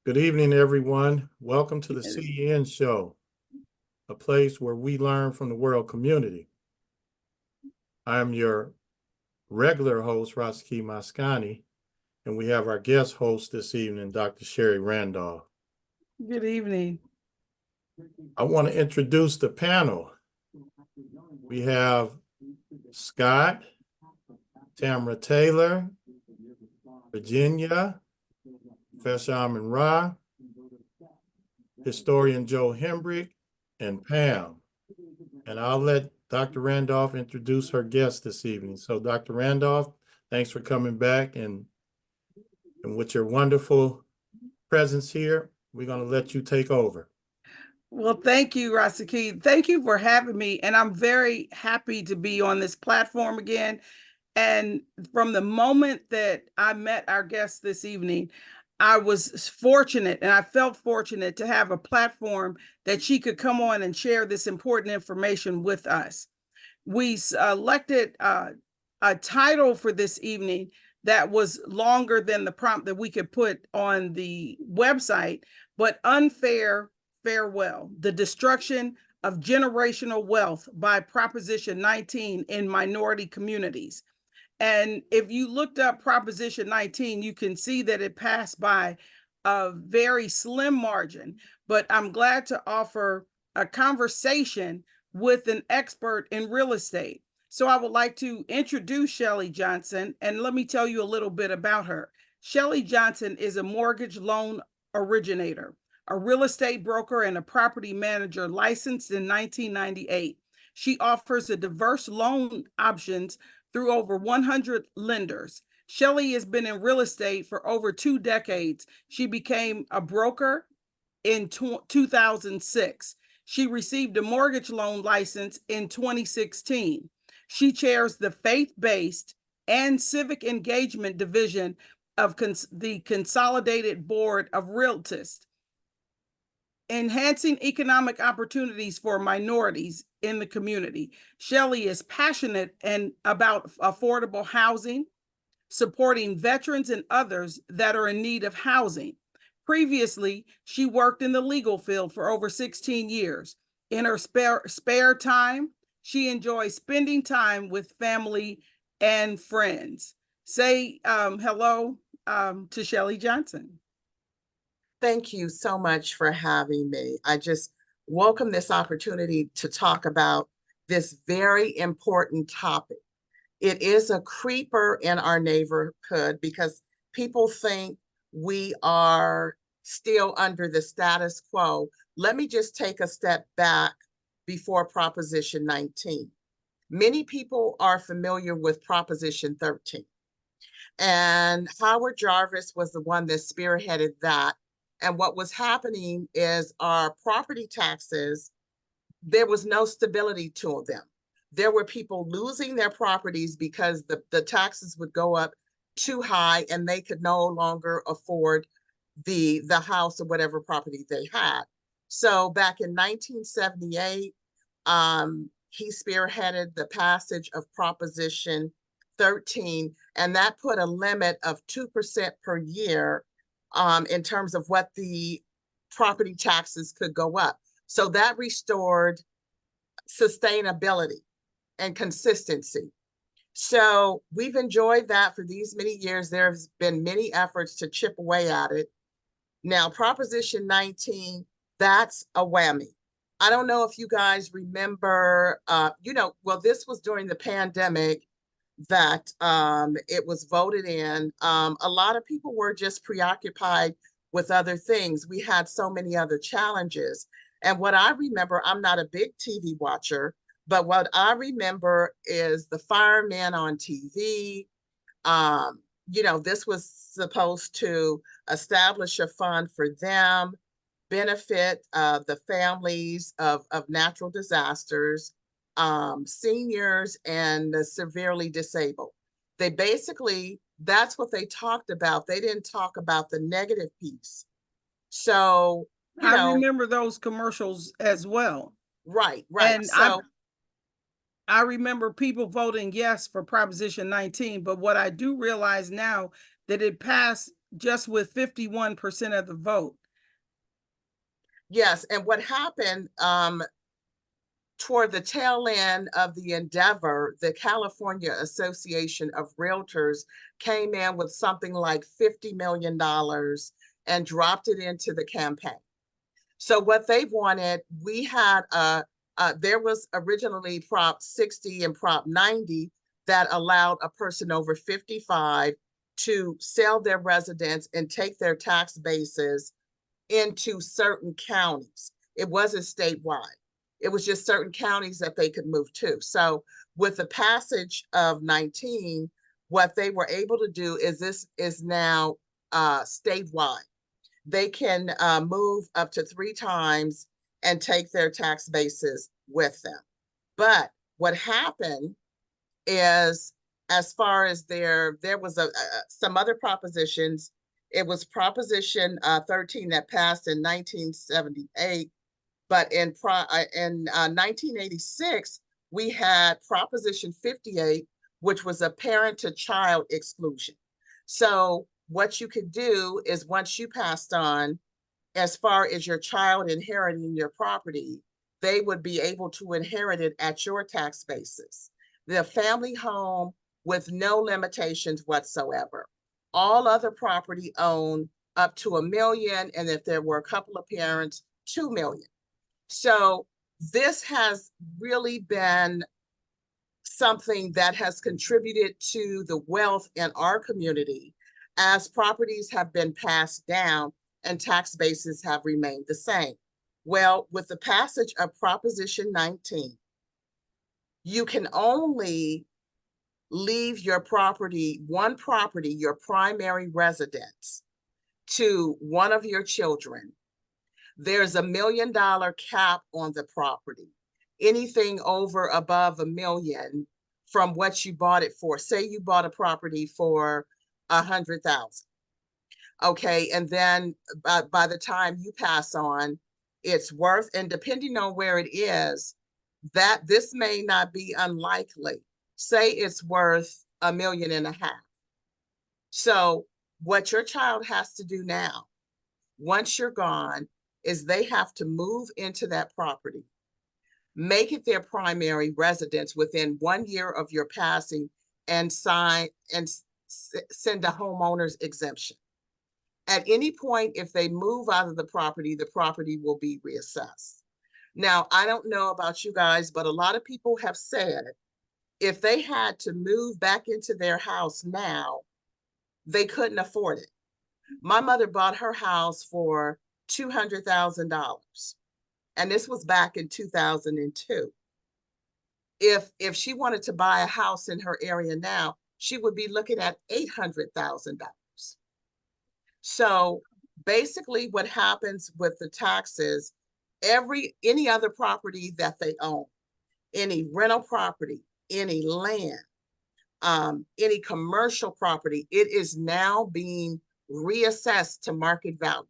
Good evening, everyone. Welcome to the CEN show, a place where we learn from the world community. I'm your regular host, Rasaki Maskani, and we have our guest host this evening, Dr. Shari Randolph. Good evening. I want to introduce the panel. We have Scott, Tamara Taylor, Virginia, Professor Amin Ra, historian Joe Hembrick, and Pam. And I'll let Dr. Randolph introduce her guest this evening. So Dr. Randolph, thanks for coming back, and with your wonderful presence here, we're going to let you take over. Well, thank you, Rasaki. Thank you for having me. And I'm very happy to be on this platform again. And from the moment that I met our guest this evening, I was fortunate, and I felt fortunate to have a platform that she could come on and share this important information with us. We selected a title for this evening that was longer than the prompt that we could put on the website, but Unfair Farewell, the destruction of generational wealth by Proposition 19 in minority communities. And if you looked up Proposition 19, you can see that it passed by a very slim margin. But I'm glad to offer a conversation with an expert in real estate. So I would like to introduce Shelley Johnson, and let me tell you a little bit about her. Shelley Johnson is a mortgage loan originator, a real estate broker, and a property manager licensed in 1998. She offers a diverse loan options through over 100 lenders. Shelley has been in real estate for over 2 decades. She became a broker in 2006. She received a mortgage loan license in 2016. She chairs the faith-based and civic engagement division of the Consolidated Board of Realtors, enhancing economic opportunities for minorities in the community. Shelley is passionate about affordable housing, supporting veterans and others that are in need of housing. Previously, she worked in the legal field for over 16 years. In her spare time, she enjoys spending time with family and friends. Say hello to Shelley Johnson. Thank you so much for having me. I just welcome this opportunity to talk about this very important topic. It is a creeper in our neighborhood because people think we are still under the status quo. Let me just take a step back before Proposition 19. Many people are familiar with Proposition 13. And Howard Jarvis was the one that spearheaded that. And what was happening is our property taxes, there was no stability to them. There were people losing their properties because the taxes would go up too high and they could no longer afford the house or whatever property they had. So back in 1978, he spearheaded the passage of Proposition 13, and that put a limit of 2% per year in terms of what the property taxes could go up. So that restored sustainability and consistency. So we've enjoyed that for these many years. There's been many efforts to chip away at it. Now, Proposition 19, that's a whammy. I don't know if you guys remember, well, this was during the pandemic that it was voted in. A lot of people were just preoccupied with other things. We had so many other challenges. And what I remember, I'm not a big TV watcher, but what I remember is the firemen on TV. This was supposed to establish a fund for them, benefit the families of natural disasters, seniors, and the severely disabled. They basically, that's what they talked about. They didn't talk about the negative piece. So, I remember those commercials as well. Right. And so I remember people voting yes for Proposition 19, but what I do realize now that it passed just with 51% of the vote. Yes, and what happened toward the tail end of the endeavor, the California Association of Realtors came in with something like $50 million and dropped it into the campaign. So what they wanted, we had there was originally Prop 60 and Prop 90 that allowed a person over 55 to sell their residence and take their tax bases into certain counties. It wasn't statewide. It was just certain counties that they could move to. So with the passage of 19, what they were able to do is this is now statewide. They can move up to 3 times and take their tax bases with them. But what happened is, as far as there was some other propositions. It was Proposition 13 that passed in 1978, but in 1986 we had Proposition 58, which was a parent-to-child exclusion. So what you could do is, once you passed on, as far as your child inheriting your property, they would be able to inherit it at your tax basis. The family home with no limitations whatsoever. All other property owned up to $1 million, and if there were a couple of parents, $2 million. So this has really been something that has contributed to the wealth in our community, as properties have been passed down and tax bases have remained the same. Well, with the passage of Proposition 19, you can only leave your property, one property, your primary residence, to one of your children. There's $1 million cap on the property. Anything over above $1 million from what you bought it for. Say you bought a property for $100,000. Okay, and then by the time you pass on, it's worth, and depending on where it is, that this may not be unlikely. Say it's worth $1.5 million. So what your child has to do now, once you're gone, is they have to move into that property, make it their primary residence within 1 year of your passing, and sign and send a homeowner's exemption. At any point, if they move out of the property will be reassessed. Now, I don't know about you guys, but a lot of people have said if they had to move back into their house now, they couldn't afford it. My mother bought her house for $200,000, and this was back in 2002. If she wanted to buy a house in her area now, she would be looking at $800,000. So basically what happens with the taxes, any other property that they own, any rental property, any land, any commercial property, it is now being reassessed to market value.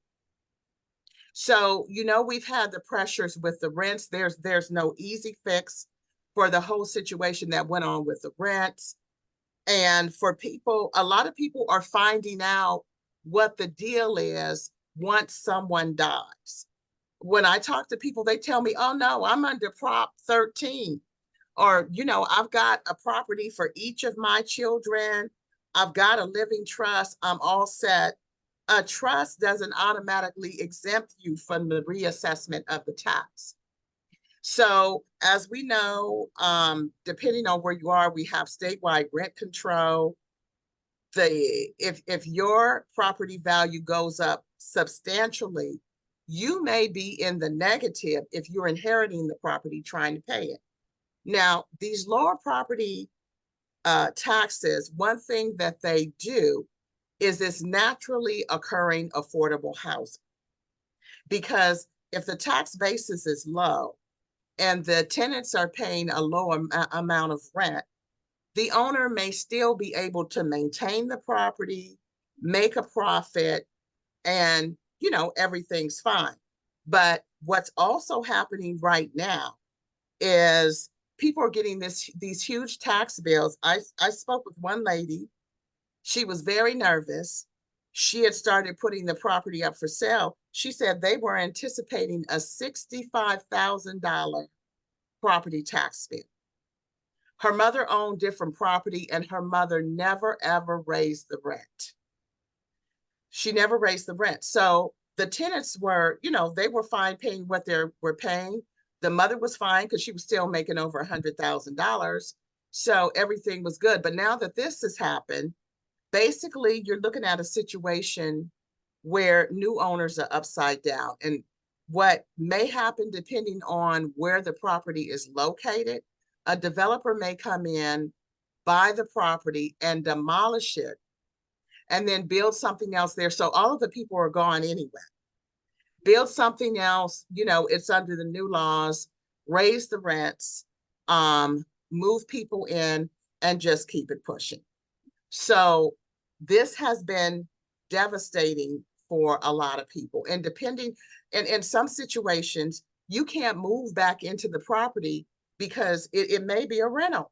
So, you know, we've had the pressures with the rents. There's no easy fix for the whole situation that went on with the rents. And for people, a lot of people are finding out what the deal is once someone dies. When I talk to people, they tell me, oh no, I'm under Prop 13. Or, you know, I've got a property for each of my children. I've got a living trust. I'm all set. A trust doesn't automatically exempt you from the reassessment of the tax. So as we know, depending on where you are, we have statewide rent control. If your property value goes up substantially, you may be in the negative if you're inheriting the property trying to pay it. Now, these lower property taxes, one thing that they do is this naturally occurring affordable housing. Because if the tax basis is low and the tenants are paying a low amount of rent, the owner may still be able to maintain the property, make a profit, and, you know, everything's fine. But what's also happening right now is people are getting these huge tax bills. I spoke with one lady. She was very nervous she had started putting the property up for sale. She said they were anticipating a $65,000 property tax bill. Her mother owned different property, and her mother never, ever raised the rent. She never raised the rent. So the tenants were, they were fine paying what they were paying. The mother was fine because she was still making over $100,000. So everything was good. But now that this has happened, basically you're looking at a situation where new owners are upside down. And what may happen, depending on where the property is located, a developer may come in, buy the property and demolish it, and then build something else there. So all of the people are gone anyway. Build something else, it's under the new laws, raise the rents, move people in, and just keep it pushing. So this has been devastating for a lot of people. And depending, in some situations, you can't move back into the property because it may be a rental.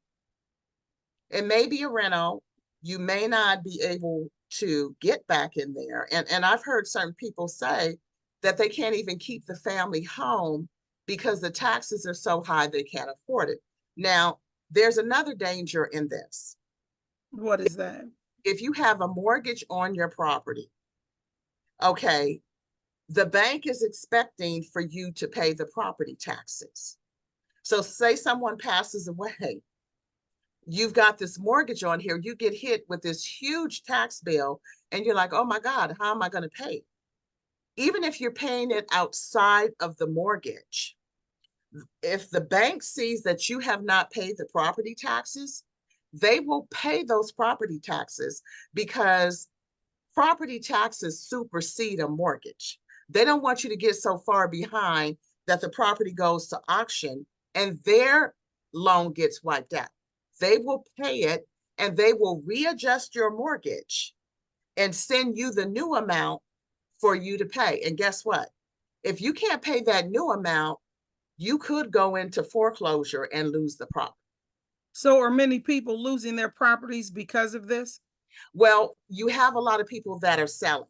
It may be a rental. You may not be able to get back in there. And I've heard certain people say that they can't even keep the family home because the taxes are so high they can't afford it. Now, there's another danger in this. What is that? If you have a mortgage on your property, okay, the bank is expecting for you to pay the property taxes. So say someone passes away, you've got this mortgage on here, you get hit with this huge tax bill, and you're like, oh my God, how am I going to pay? Even if you're paying it outside of the mortgage, if the bank sees that you have not paid the property taxes, they will pay those property taxes because property taxes supersede a mortgage. They don't want you to get so far behind that the property goes to auction and their loan gets wiped out. They will pay it and they will readjust your mortgage and send you the new amount for you to pay. And guess what? If you can't pay that new amount, you could go into foreclosure and lose the property. So are many people losing their properties because of this? Well, you have a lot of people that are selling.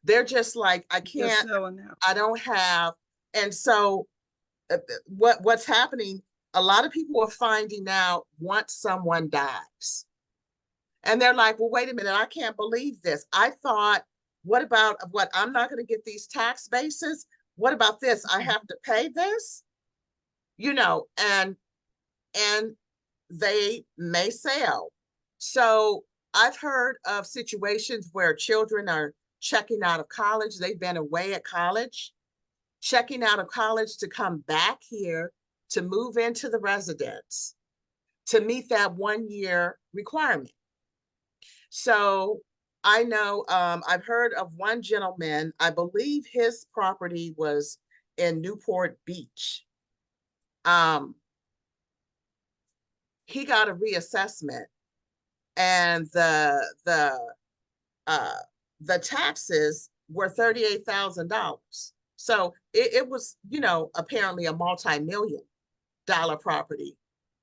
They're just like, I They're can't, selling now. I don't have. And so what's happening, a lot of people are finding out once someone dies. And they're like, well, wait a minute, I can't believe this. I thought, what about what? I'm not going to get these tax bases. What about this? I have to pay this, and they may sell. So I've heard of situations where children are checking out of college. They've been away at college, checking out of college to come back here to move into the residence to meet that 1 year requirement. So I know I've heard of one gentleman, I believe his property was in Newport Beach. He got a reassessment and the taxes were $38,000. So it was, apparently a multi-million-dollar property.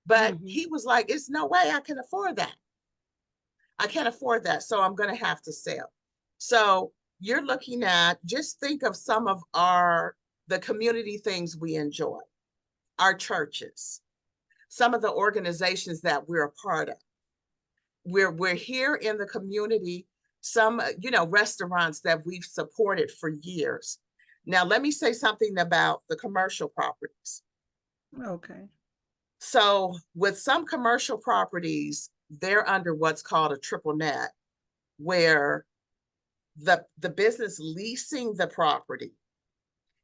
But he was like, it's no way I can afford that. I can't afford that. So I'm going to have to sell. So you're looking at, just think of some of the community things we enjoy, our churches, some of the organizations that we're a part of. We're here in the community, some, restaurants that we've supported for years. Now, let me say something about the commercial properties. Okay. So with some commercial properties, they're under what's called a triple net, where the business leasing the property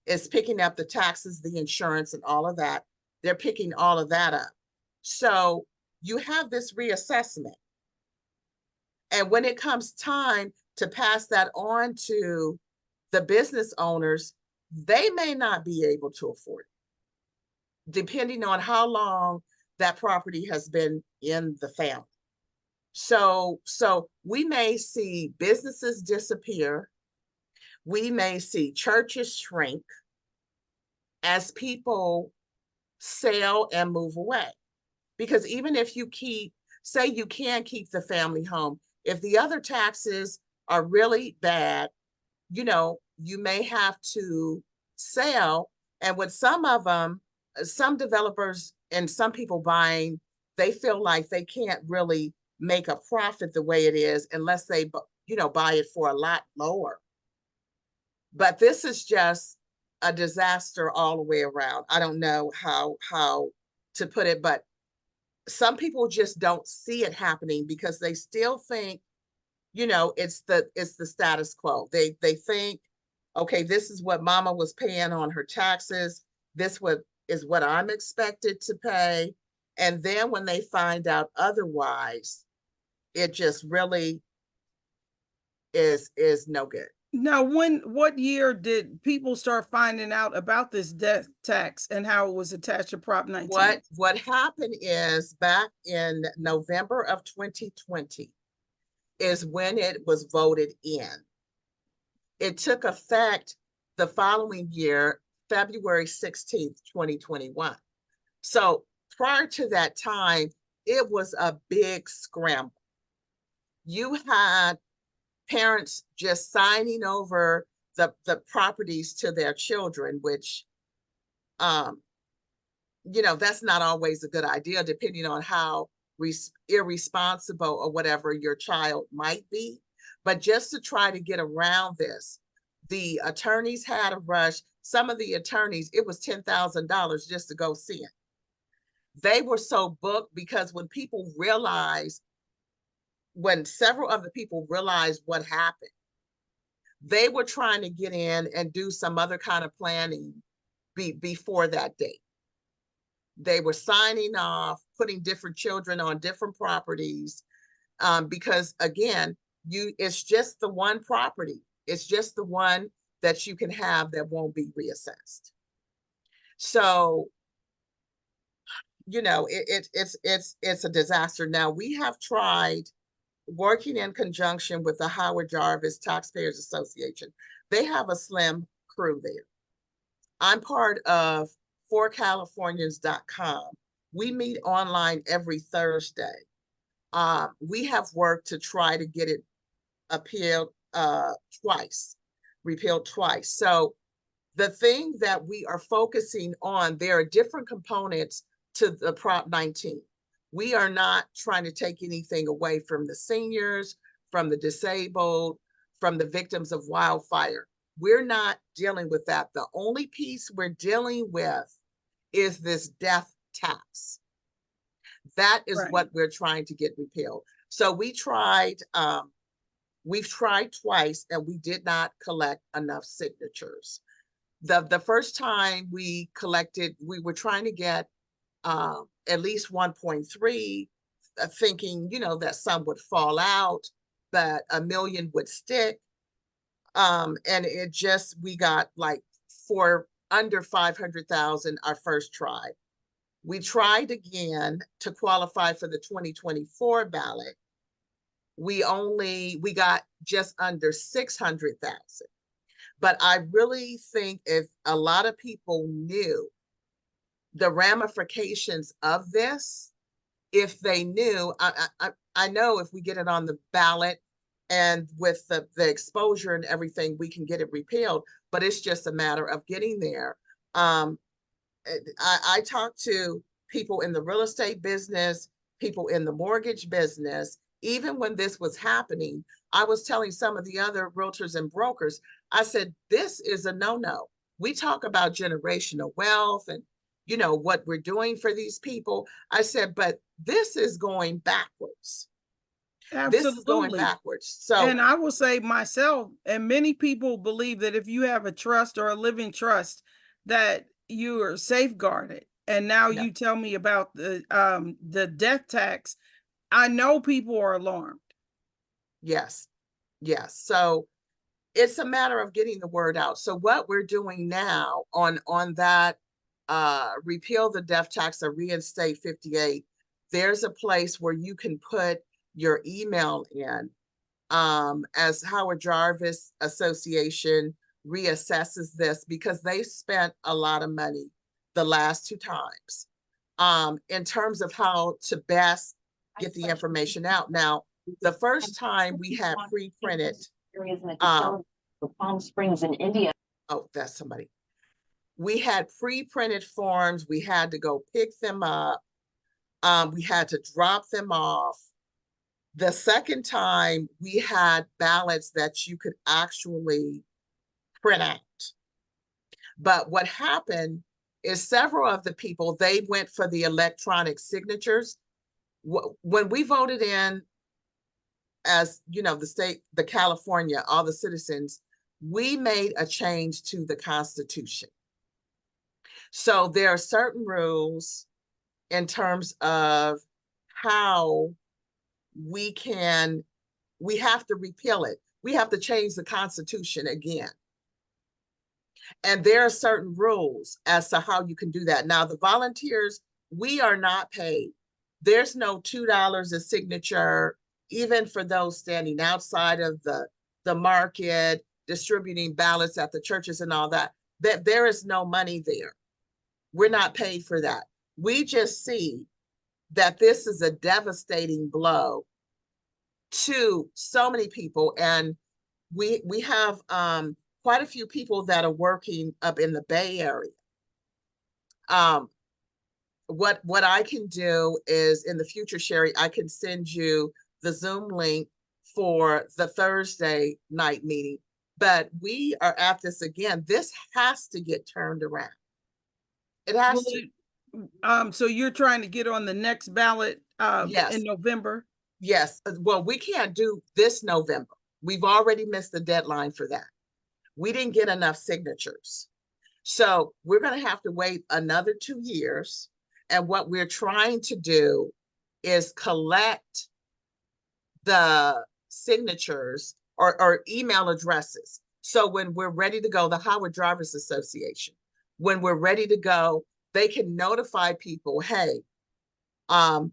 is picking up the taxes, the insurance, and all of that. They're picking all of that up. So you have this reassessment. And when it comes time to pass that on to the business owners, they may not be able to afford it, depending on how long that property has been in the family. So we may see businesses disappear. We may see churches shrink as people sell and move away. Because even if you say you can keep the family home, if the other taxes are really bad, you know, you may have to sell. And with some of them, some developers and some people buying, they feel like they can't really make a profit the way it is unless they, you know, buy it for a lot lower. But this is just a disaster all the way around. I don't know how to put it, but some people just don't see it happening because they still think, you know, it's the status quo. They think, okay, this is what mama was paying on her taxes. This is what I'm expected to pay. And then when they find out otherwise, it just really is no good. Now, what year did people start finding out about this death tax and how it was attached to Prop 19? What happened is back in November of 2020 is when it was voted in. It took effect the following year, February 16th, 2021. So prior to that time, it was a big scramble. You had parents just signing over the properties to their children, which, you know, that's not always a good idea, depending on how irresponsible or whatever your child might be. But just to try to get around this, the attorneys had a rush. Some of the attorneys, it was $10,000 just to go see it. They were so booked because when several of the people realized what happened, they were trying to get in and do some other kind of planning before that date. They were signing off, putting different children on different properties, because again, it's just the one property. It's just the one that you can have that won't be reassessed. So, you know, it's a disaster. Now we have tried working in conjunction with the Howard Jarvis Taxpayers Association. They have a slim crew there. I'm part of forcalifornians.com. We meet online every Thursday. We have worked to try to get it repealed twice. So the thing that we are focusing on, there are different components to the Prop 19. We are not trying to take anything away from the seniors, from the disabled, from the victims of wildfire. We're not dealing with that. The only piece we're dealing with is this death tax. That is Right. what we're trying to get repealed. So we've tried twice and we did not collect enough signatures. The first time we collected, we were trying to get at least 1.3, thinking, you know, that some would fall out, but 1 million would stick. And we got like under 500,000 our first try. We tried again to qualify for the 2024 ballot. We got just under 600,000. But I really think if a lot of people knew the ramifications of this, if they knew, I know if we get it on the ballot and with the exposure and everything, we can get it repealed, but it's just a matter of getting there. I talked to people in the real estate business, people in the mortgage business. Even when this was happening, I was telling some of the other realtors and brokers, I said, this is a no-no. We talk about generational wealth and, you know, what we're doing for these people. I said, but this is going backwards. Absolutely. This is going backwards. So, and I will say myself, and many people believe that if you have a trust or a living trust, that you are safeguarded. And now no. you tell me about the death tax. I know people are alarmed. Yes. So it's a matter of getting the word out. So what we're doing now on that, repeal the death tax or reinstate 58, there's a place where you can put your email in, as Howard Jarvis Association reassesses this, because they spent a lot of money the last 2 times, in terms of how to best get the information out. Now, the first time we had pre-printed areas in the Palm Springs in India. Oh, that's somebody. We had pre-printed forms. We had to go pick them up. We had to drop them off. The second time, we had ballots that you could actually print out. But what happened is several of the people, they went for the electronic signatures. When we voted in, as you know, the state, the California, all the citizens, we made a change to the Constitution. So there are certain rules in terms of how we have to repeal it. We have to change the Constitution again. And there are certain rules as to how you can do that. Now, the volunteers, we are not paid. There's no $2 a signature, even for those standing outside of the market, distributing ballots at the churches and all that, that there is no money there. We're not paid for that. We just see that this is a devastating blow to so many people. And we have quite a few people that are working up in the Bay Area. What I can do is in the future, Shari, I can send you the Zoom link for the Thursday night meeting. But we are at this again. This has to get turned around. It has to. So you're trying to get on the next ballot Yes. in November? Yes. Well, we can't do this November. We've already missed the deadline for that. We didn't get enough signatures. So we're going to have to wait another 2 years. And what we're trying to do is collect the signatures or email addresses. So when we're ready to go, the Howard Drivers Association, when we're ready to go, they can notify people, hey,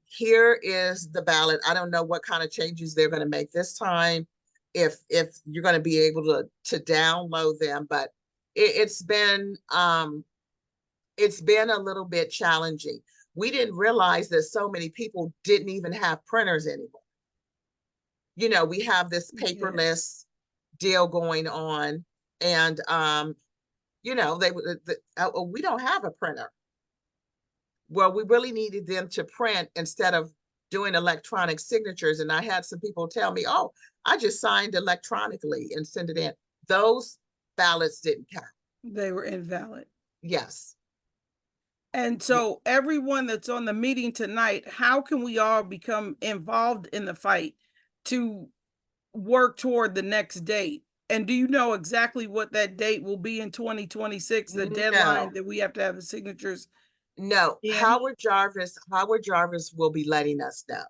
here is the ballot. I don't know what kind of changes they're going to make this time, if you're going to be able to download them, but it's been a little bit challenging. We didn't realize that so many people didn't even have printers anymore. You know, we have this paperless deal going on, and you know, we don't have a printer. Well, we really needed them to print instead of doing electronic signatures. And I had some people tell me, oh, I just signed electronically and sent it in. Those ballots didn't count. They were invalid. Yes. And so everyone that's on the meeting tonight, how can we all become involved in the fight to work toward the next date? And do you know exactly what that date will be in 2026, the deadline that we have to have the signatures? No, Howard Jarvis will be letting us know.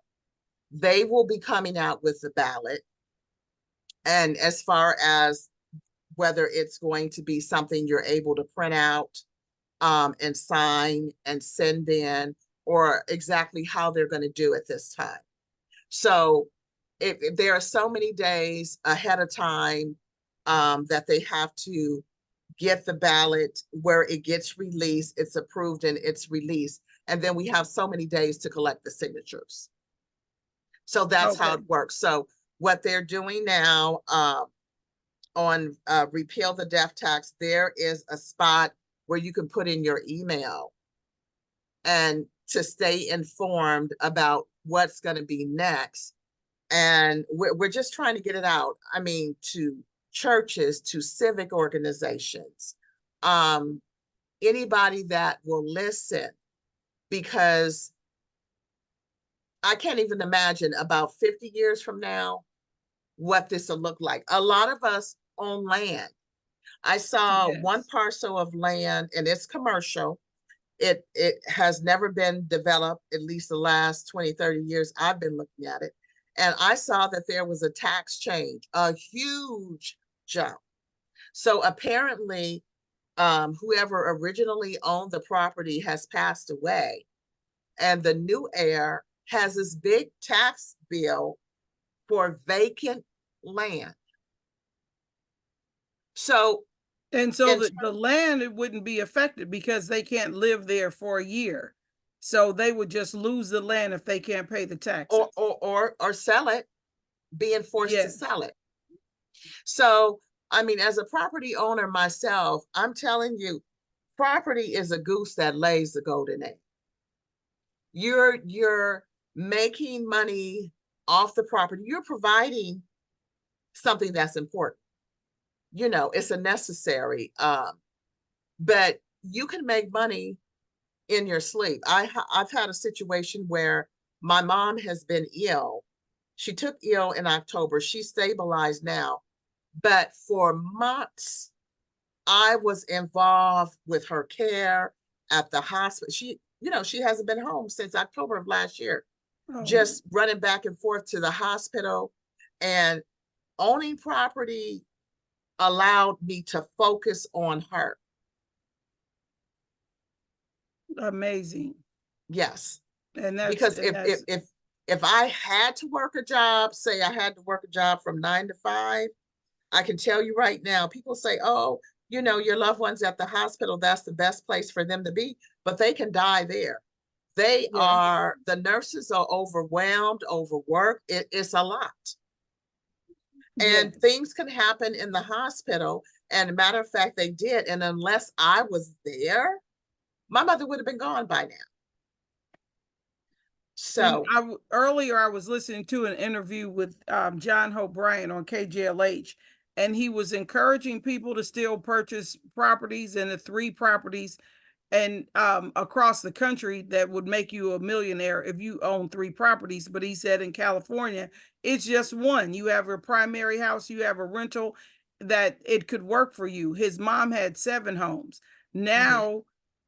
They will be coming out with the ballot. And as far as whether it's going to be something you're able to print out and sign and send in, or exactly how they're going to do it this time. So if there are so many days ahead of time that they have to get the ballot where it gets released, it's approved and it's released. And then we have so many days to collect the signatures. So that's how it works. So what they're doing now on repeal the death tax, there is a spot where you can put in your email and to stay informed about what's going to be next. And we're just trying to get it out. I mean, to churches, to civic organizations, anybody that will listen, because I can't even imagine about 50 years from now what this will look like. A lot of us own land. I saw one parcel of land, and it's commercial. It has never been developed, at least the last 20, 30 years I've been looking at it. And I saw that there was a tax change, a huge jump. So apparently, whoever originally owned the property has passed away, and the new heir has this big tax bill for vacant land. So, and so the land, it wouldn't be affected because they can't live there for a year. So they would just lose the land if they can't pay the taxes. Or sell it, being forced to sell it. So, I mean, as a property owner myself, I'm telling you, property is a goose that lays the golden egg. You're making money off the property. You're providing something that's important. You know, it's a necessary, but you can make money in your sleep. I've had a situation where my mom has been ill. She took ill in October. She's stabilized now, but for months I was involved with her care at the hospital. She, you know, she hasn't been home since October of last year, Oh, just running back and forth to the hospital. And owning property allowed me to focus on her. amazing. Yes. And Because if I had to work a job, say I had to work a job from 9 to 5, I can tell you right now, people say, oh, you know, your loved one's at the hospital, that's the best place for them to be, but they can die there. They yes, are, the nurses are overwhelmed, overworked. It's a lot. And yes. things can happen in the hospital. And a matter of fact, they did. And unless I was there, my mother would have been gone by now. And So, earlier I was listening to an interview with John Hope Bryant on KJLH, and he was encouraging people to still purchase properties, and the 3 properties and across the country that would make you a millionaire if you own 3 properties. But he said in California, it's just one. You have a primary house, you have a rental, that it could work for you. His mom had 7 homes. Now,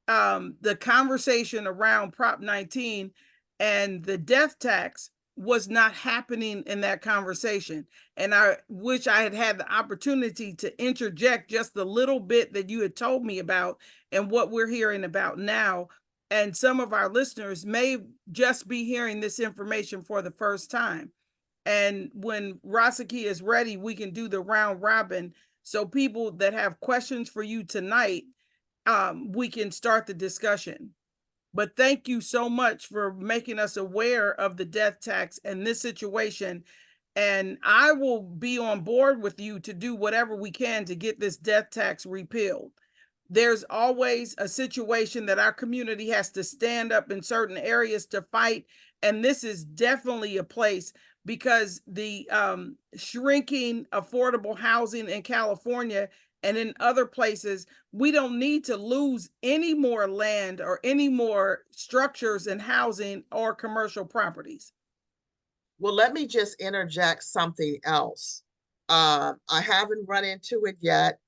the conversation around Prop 19 and the death tax was not happening in that conversation. And I wish I had had the opportunity to interject just a little bit that you had told me about and what we're hearing about now. And some of our listeners may just be hearing this information for the first time. And when Rasaki is ready, we can do the round robin. So people that have questions for you tonight, we can start the discussion. But thank you so much for making us aware of the death tax and this situation. And I will be on board with you to do whatever we can to get this death tax repealed. There's always a situation that our community has to stand up in certain areas to fight. And this is definitely a place, because the shrinking affordable housing in California and in other places, we don't need to lose any more land or any more structures and housing or commercial properties. well, let me just interject something else. I haven't run into it yet,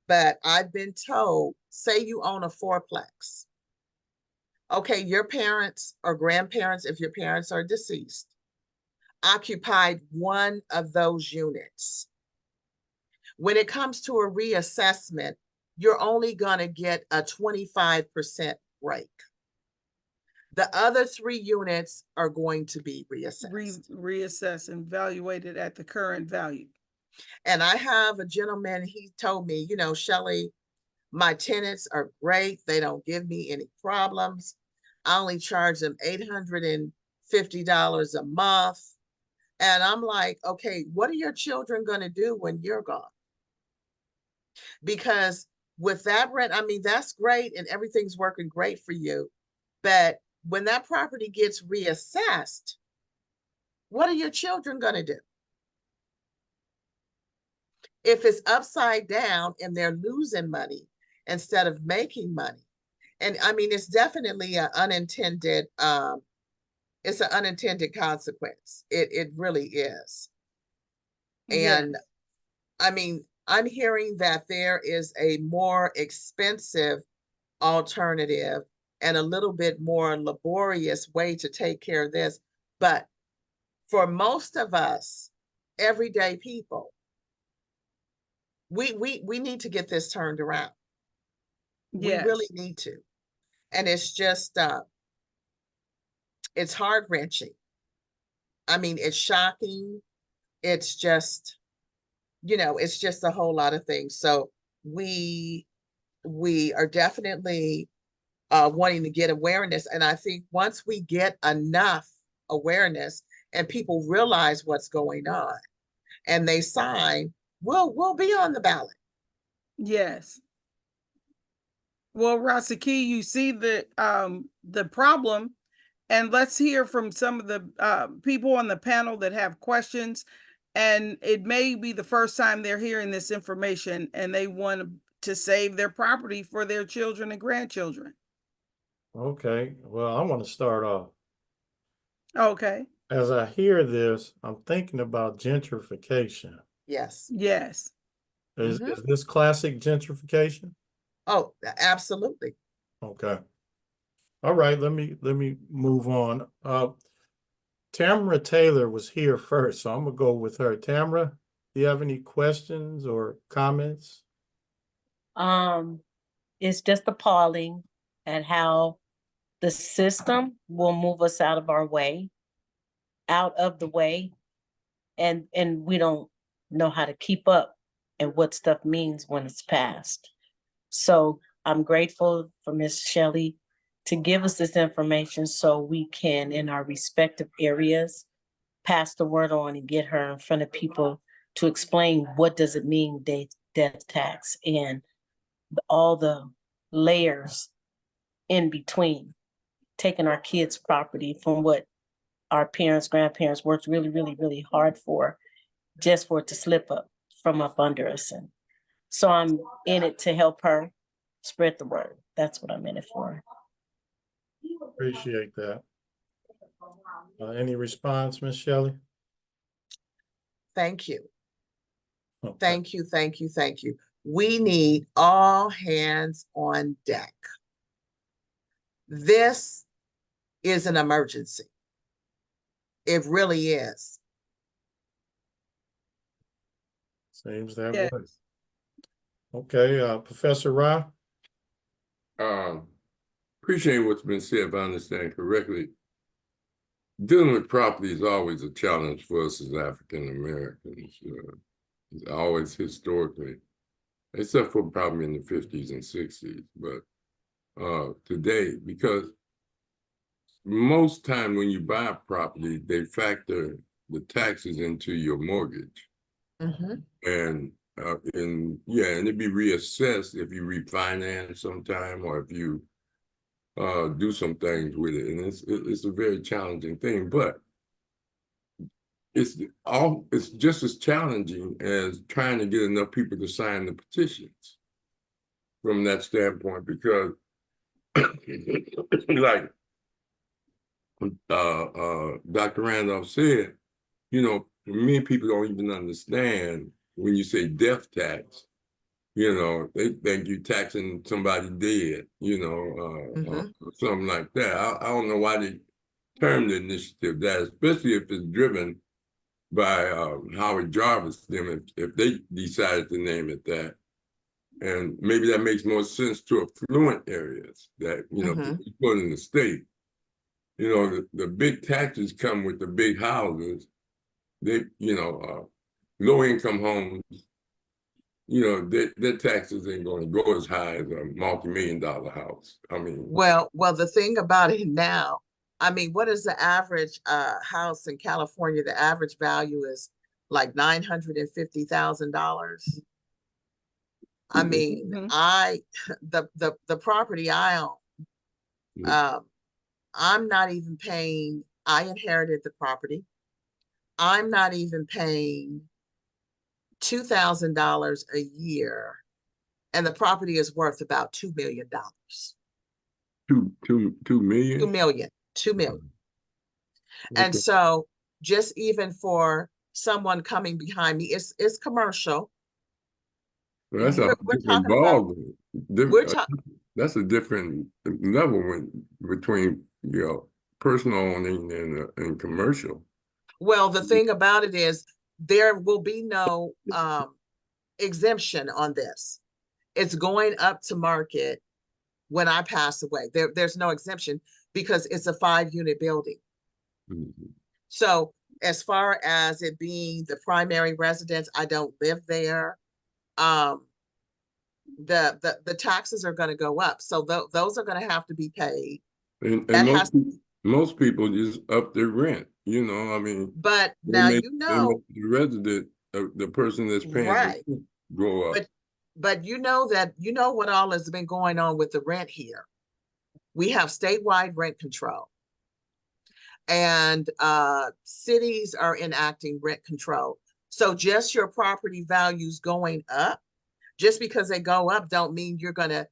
but I've been told, say you own a 4-plex. Okay, your parents or grandparents, if your parents are deceased, occupied one of those units. When it comes to a reassessment, you're only going to get a 25% break. The other 3 units are going to be reassessed. Reassess and evaluated at the current value. And I have a gentleman, he told me, you know, Shelley, my tenants are great. They don't give me any problems. I only charge them $850 a month. And I'm like, okay, what are your children going to do when you're gone? Because with that rent, I mean, that's great and everything's working great for you. But when that property gets reassessed, what are your children going to do? If it's upside down and they're losing money instead of making money. And I mean, it's definitely an unintended, it's an unintended consequence. It really is. And Yes. I mean, I'm hearing that there is a more expensive alternative and a little bit more laborious way to take care of this. But for most of us, everyday people, we need to get this turned around. We really Yes. need to. And it's just, it's heart-wrenching. I mean, it's shocking. It's just, you know, it's just a whole lot of things. So we are definitely wanting to get awareness. And I think once we get enough awareness and people realize what's going on and they sign, we'll be on the ballot. Yes. Well, Rasaki, you see the problem, and let's hear from some of the people on the panel that have questions. And it may be the first time they're hearing this information, and they want to save their property for their children and grandchildren. Okay, well, I want to start off. Okay. As I hear this, I'm thinking about gentrification. Yes. Yes. Is this classic gentrification? Oh, absolutely. Okay. All right, let me move on. Tamara Taylor was here first, so I'm gonna go with her. Tamara, do you have any questions or comments? It's just appalling at how the system will move us out of the way, and we don't know how to keep up and what stuff means when it's passed. So I'm grateful for Miss Shelley to give us this information so we can, in our respective areas, pass the word on and get her in front of people to explain what does it mean, death tax, and all the layers in between, taking our kids' property from what our parents, grandparents worked really, really, really hard for, just for it to slip up from up under us. And so I'm in it to help her spread the word. That's what I'm in it for. Appreciate that. Any response, Miss Shelley? Thank you. Okay. Thank you, thank you, thank you. We need all hands on deck. This is an emergency. It really is. Seems that Yes. way. Okay, Professor Ra? Appreciate what's been said, if I understand correctly. Dealing with property is always a challenge for us as African Americans. It's always historically, except for probably in the 50s and 60s, but today, because most time when you buy a property, they factor the taxes into your mortgage. And it'd be reassessed if you refinance sometime or if you do some things with it, and it's a very challenging thing, but it's just as challenging as trying to get enough people to sign the petitions from that standpoint, because like Dr. Randolph said, many people don't even understand when you say death tax. They think you're taxing somebody dead, or something like that. I don't know why they term the initiative that, especially if it's driven by Howard Jarvis, them, if they decided to name it that. And maybe that makes more sense to affluent areas that, people in the state. The big taxes come with the big houses. They, low income homes, their taxes ain't going to go as high as a multi-million-dollar house. I mean, well, the thing about it now, I mean, what is the average house in California? The average value is like $950,000. I mean, the property I own, I'm not even paying. I inherited the property. I'm not even paying $2,000 a year, and the property is worth about $2 million. $2 million? 2 million. Okay. And so just even for someone coming behind me, it's commercial. Well, that's a different ball. That's a different level between personal owning and commercial. Well, the thing about it is there will be no exemption on this. It's going up to market when I pass away. There's no exemption because it's a 5-unit building. So as far as it being the primary residence, I don't live there. The taxes are going to go up, so those are going to have to be paid. And most people just up their rent. I mean, but now they make the resident the person that's paying Right. the rent go up. But you know what all has been going on with the rent here. We have statewide rent control. And cities are enacting rent control. So just your property values going up, just because they go up don't mean you're going to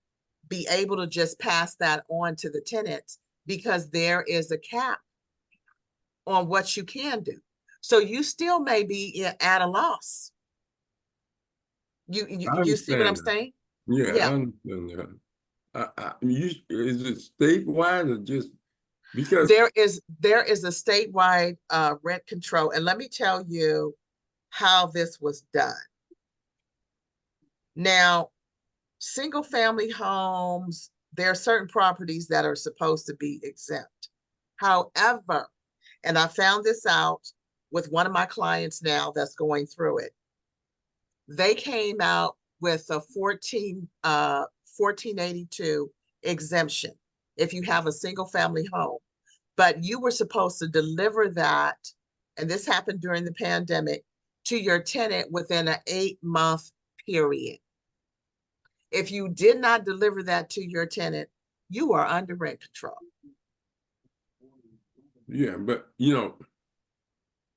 be able to just pass that on to the tenants, because there is a cap on what you can do. So you still may be at a loss. You see what I'm understand that. saying? Yeah, I Yeah. understand that. Is it statewide or just because? There is a statewide rent control. And let me tell you how this was done. Now, single family homes, there are certain properties that are supposed to be exempt. However, and I found this out with one of my clients now that's going through it, they came out with a 1482 exemption if you have a single family home, but you were supposed to deliver that, and this happened during the pandemic, to your tenant within an 8-month period. If you did not deliver that to your tenant, you are under rent control. Yeah, but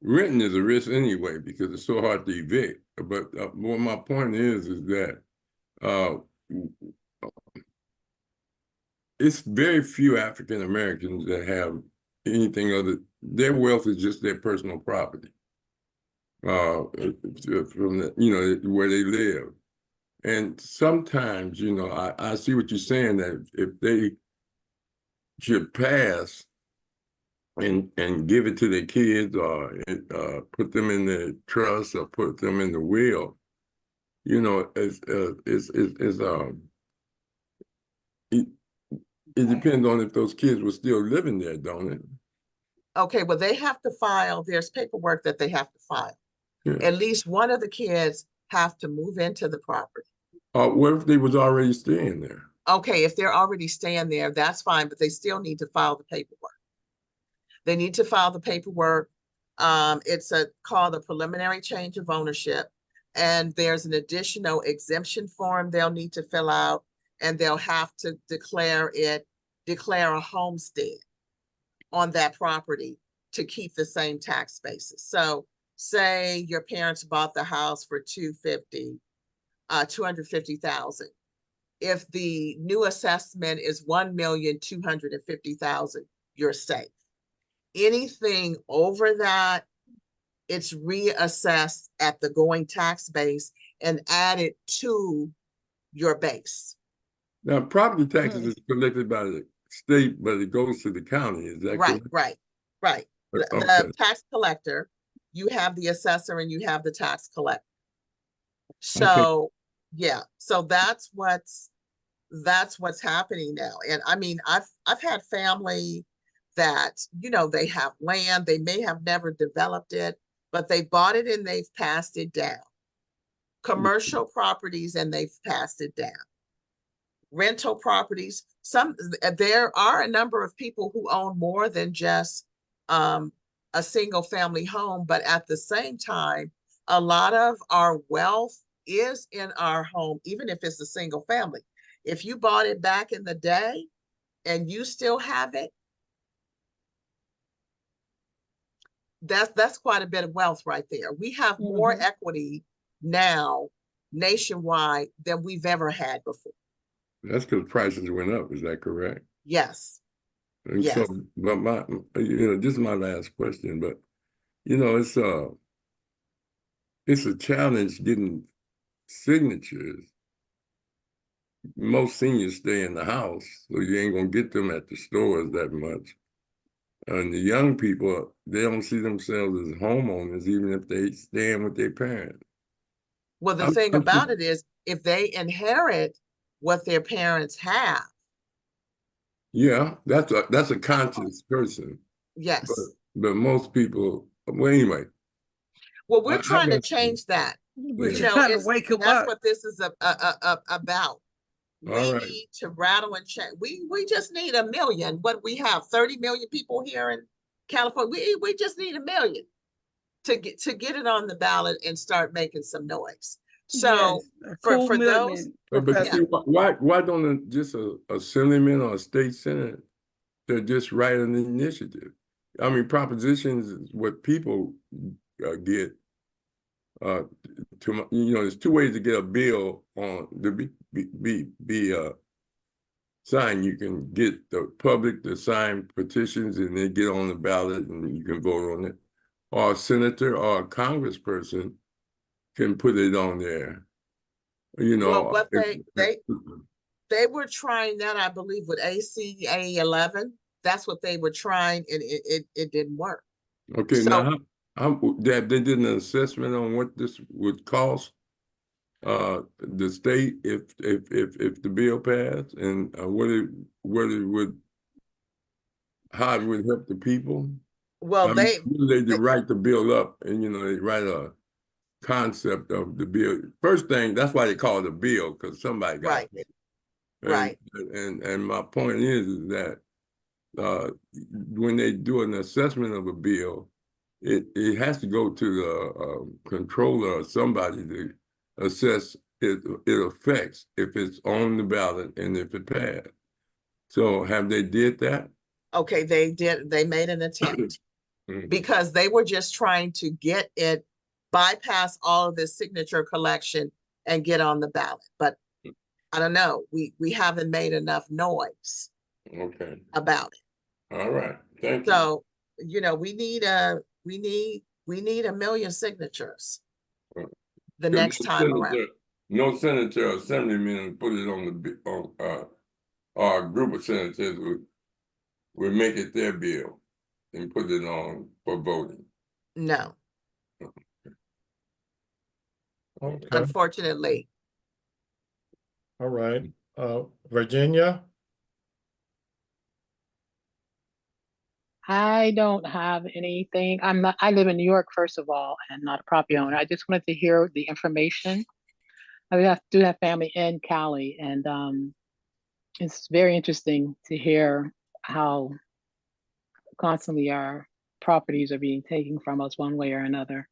renting is a risk anyway because it's so hard to evict. But what my point is that it's very few African Americans that have anything other. Their wealth is just their personal property, from where they live. And sometimes, I see what you're saying, that if they should pass and give it to their kids, or put them in the trust, or put them in the will, it depends on if those kids were still living there, don't it? Okay, well, they have to file, there's paperwork that they have to file. Yeah. At least one of the kids have to move into the property. What if they was already staying there? Okay, if they're already staying there, that's fine, but they still need to file the paperwork. They need to file the paperwork. It's called a preliminary change of ownership. And there's an additional exemption form they'll need to fill out, and they'll have to declare a homestead on that property to keep the same tax basis. So say your parents bought the house for $250,000. If the new assessment is $1,250,000, you're safe. Anything over that, it's reassessed at the going tax base and added to your base. Now, property taxes is collected by the state, but it goes to the county. Is that Right, correct? right. Okay. The tax collector, you have the assessor and you have the tax collector. So yeah, so that's what's happening now. And I mean, I've had family that, they have land, they may have never developed it, but they bought it and they've passed it down. Commercial properties, and they've passed it down. Rental properties, there are a number of people who own more than just a single family home, but at the same time, a lot of our wealth is in our home, even if it's a single family. If you bought it back in the day and you still have it, that's quite a bit of wealth right there. We have more equity now nationwide than we've ever had before. That's because prices went up. Is that correct? Yes. And Yes. so, but this is my last question, but it's a challenge getting signatures. Most seniors stay in the house, so you ain't gonna get them at the stores that much. And the young people, they don't see themselves as homeowners, even if they stand with their parents. Well, the thing about it is, if they inherit what their parents have. Yeah, that's a conscious person. Yes. But most people, well, anyway. Well, we're trying to change that. We're trying to wake them that's up. what this is about. We right. need to rattle and check. We just need 1 million. What we have, 30 million people here in California. We just need 1 million. to get it on the ballot and start making some noise. So Yes, a for cool those, million, But Professor. see, why don't just a assemblyman or a state senate to just write an initiative? I mean, propositions is what people get. There's two ways to get a bill on to be signed. You can get the public to sign petitions and they get on the ballot and you can vote on it. Or a senator or a congressperson can put it on there. well, what they were trying that, I believe, with ACA 11. That's what they were trying, and it didn't work. Okay, So now they did an assessment on what this would cost the state if the bill passed, and how it would help the people. well, I mean, they write the bill up, and they write a concept of the bill. First thing, that's why they call it a bill, because somebody got right, it. right. And my point is that when they do an assessment of a bill, it has to go to the controller or somebody to assess it affects if it's on the ballot and if it passed. So have they did that? Okay, they made an attempt Mhm. because they were just trying to get it, bypass all of this signature collection and get on the ballot. But I don't know, we haven't made enough noise Okay. about it. All right. Thank you. So, we need a million signatures the next time around. No senator or assemblyman put it or a group of senators would make it their bill and put it on for voting. No, Okay, unfortunately. all right. Virginia? I don't have anything. I live in New York, first of all, and not a property owner. I just wanted to hear the information. Do have family in Cali, and it's very interesting to hear how constantly our properties are being taken from us one way or another.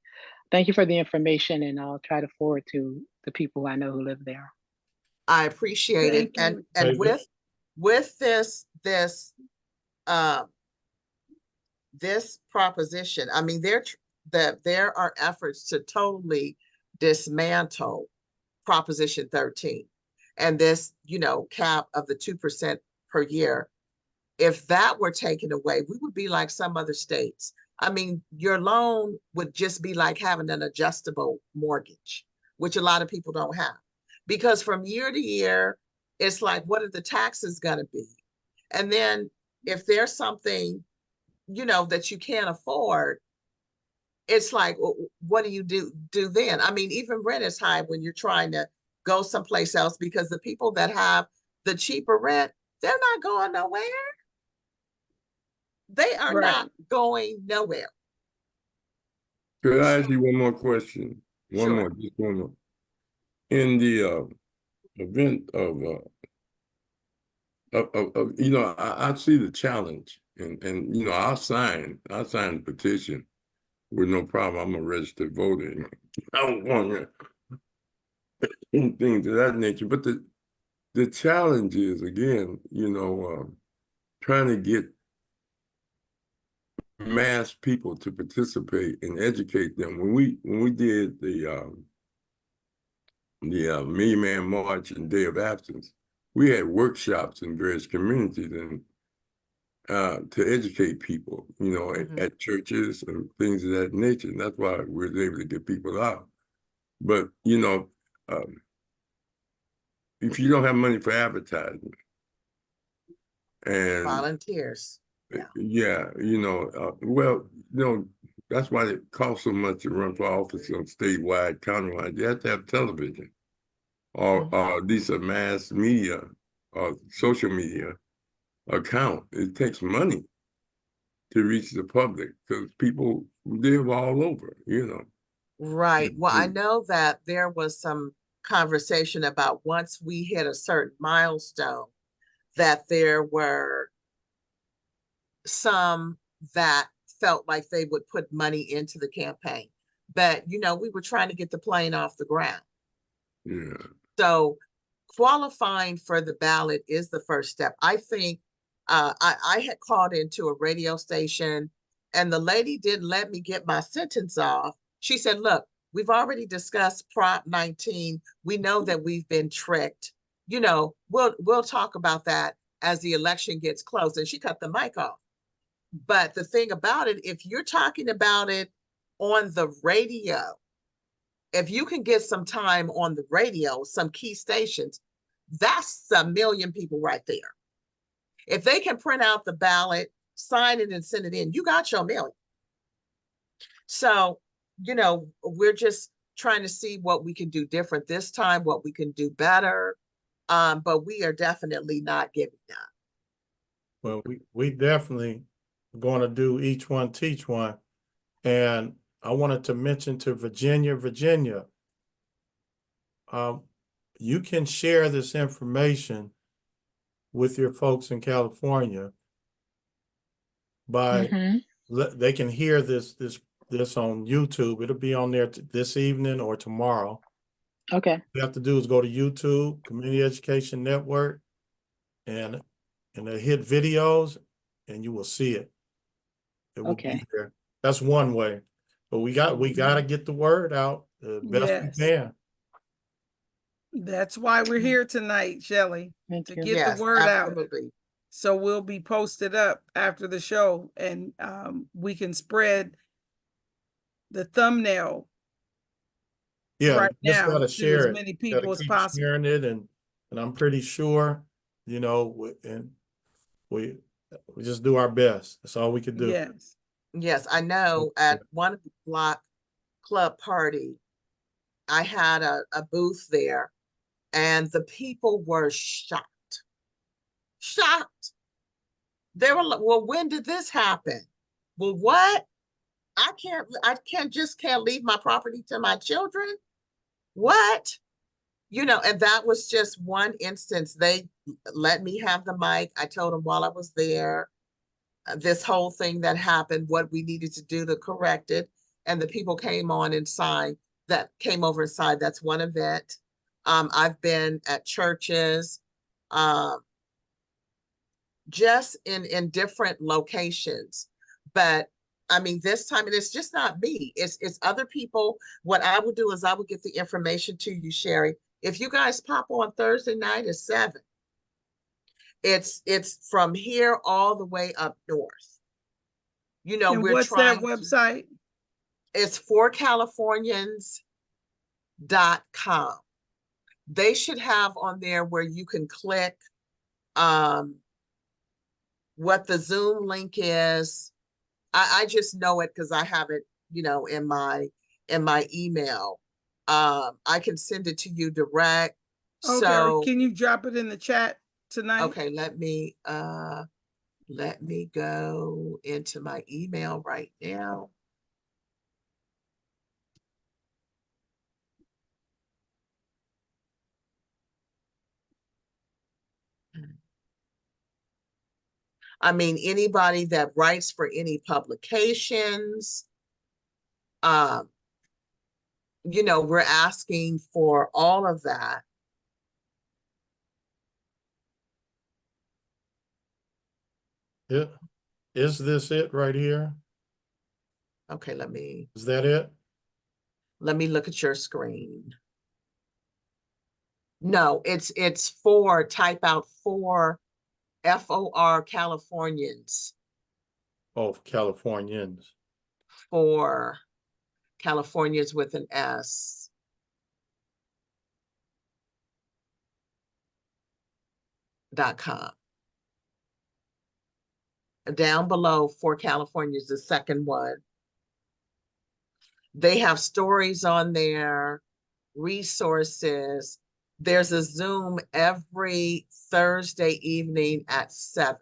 Thank you for the information, and I'll try to forward to the people I know who live there. I appreciate it. Thank you. And David? with this proposition, I mean, there are efforts to totally dismantle Proposition 13 and this, cap of the 2% per year. If that were taken away, we would be like some other states. I mean, your loan would just be like having an adjustable mortgage, which a lot of people don't have. Because from year to year, it's like, what are the taxes going to be? And then if there's something, that you can't afford, it's like, what do you do then? I mean, even rent is high when you're trying to go someplace else, because the people that have the cheaper rent, they're not going nowhere. They are Right. not going nowhere. Could I ask you one more question? Sure. Just one more. In the event of I see the challenge, and I'll sign the petition with no problem. I'm a registered voter. I don't want things of that nature. But the challenge is, again, trying to get mass people to participate and educate them. When we did the Million Man March and Day of Absence, we had workshops in various communities and to educate people, at churches and things of that nature. And that's why we were able to get people out. But, if you don't have money for advertising and Volunteers. yeah, that's why it costs so much to run for office on statewide, countywide. You have to have television or at least a mass media or social media account. It takes money to reach the public because people live all over, Right. Well, I know that there was some conversation about once we hit a certain milestone, that there were some that felt like they would put money into the campaign. But, you know, we were trying to get the plane off the ground. Yeah. So qualifying for the ballot is the first step. I think I had called into a radio station and the lady didn't let me get my sentence off. She said, look, we've already discussed Prop 19. We know that we've been tricked. You know, we'll talk about that as the election gets close. And she cut the mic off. But the thing about it, if you're talking about it on the radio, if you can get some time on the radio, some key stations, that's 1 million people right there. If they can print out the ballot, sign it and send it in, you got your million. So, you know, we're just trying to see what we can do different this time, what we can do better. But we are definitely not giving up. Well, we definitely going to do each one, teach one. And I wanted to mention to Virginia, you can share this information with your folks in California by they can hear this on YouTube. It'll be on there this evening or tomorrow. Okay. What you have to do is go to YouTube, Community Education Network, and hit videos, and you will see it. It will be there. That's one way. But we got to get the word out the best we can. That's why we're here tonight, Shelley, to get Yes, the word absolutely. out. So we'll be posted up after the show, and we can spread the thumbnail. Yeah, right you just now gotta to share as it. many Gotta people as keep possible. sharing it, and I'm pretty sure, you know, and we just do our best. That's all we can do. Yes. Yes, I know at one of the block club party, I had a booth there and the people were shocked. Shocked. They were like, well, when did this happen? Well, what? I can't leave my property to my children. What? You know, and that was just one instance. They let me have the mic. I told them while I was there, this whole thing that happened, what we needed to do to correct it. And the people came on and signed, that came over and signed. That's one event. I've been at churches, just in different locations. But I mean, this time, and it's just not me, it's other people. What I would do is I would get the information to you, Shari. If you guys pop on Thursday night at 7, it's from here all the way up north. You know, And we're what's trying that website? It's forcalifornians.com. They should have on there where you can click what the Zoom link is. I just know it because I have it, you know, in my email. I can send it to you direct. Okay, So can you drop it in the chat tonight? okay, let me go into my email right now. I mean, anybody that writes for any publications, you know, we're asking for all of that. Yeah. Is this it right here? Okay, Is that it? let me look at your screen. No, it's for, type out for FOR Californians, Oh, Californians. for Californians with an S. .com. Down below for Californians, the second one. They have stories on there, resources. There's a Zoom every Thursday evening at 7.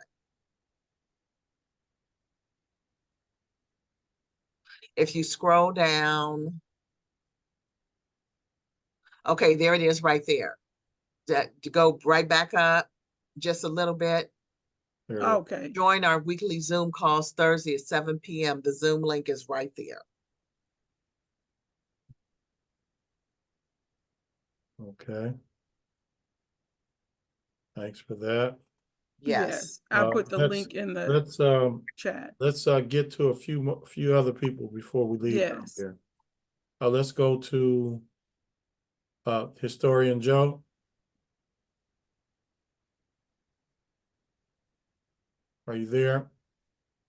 If you scroll down, okay, there it is right there. To go right back up just a little bit. There. Okay. Join our weekly Zoom calls Thursday at 7 p.m. The Zoom link is right there. Okay. Thanks for that. Yes. I put the Let's- link in the chat. Let's get to a few other people before we leave out Yes. here. Let's go to Historian Joe. Are you there?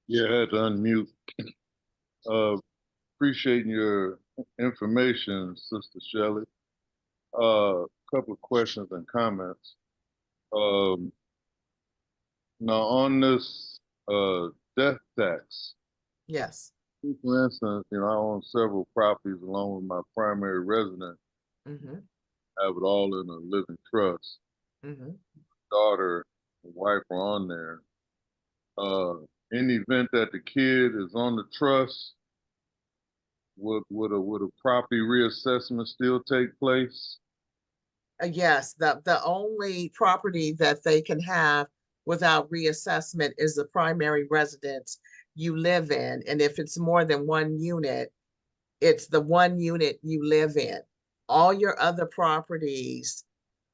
Yeah, I had to unmute. Appreciating your information, Sister Shelley. Couple of questions and comments. Now on this death tax, Yes. for instance, I own several properties along with my primary resident. Mm-hmm. I have it all in a living trust. Mm-hmm. Daughter and wife are on there. In the event that the kid is on the trust, would a property reassessment still take place? Yes, the only property that they can have without reassessment is the primary residence you live in. And if it's more than one unit, it's the one unit you live in. All your other properties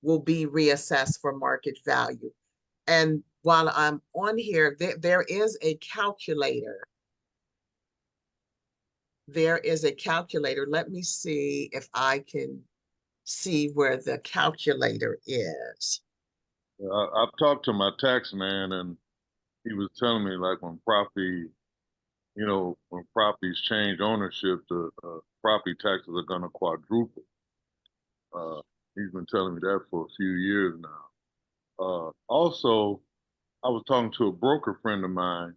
will be reassessed for market value. And while I'm on here, there is a calculator. There is a calculator. Let me see if I can see where the calculator is. I've talked to my tax man, and he was telling me, like, when properties change ownership, the property taxes are going to quadruple. He's been telling me that for a few years now. Also, I was talking to a broker friend of mine,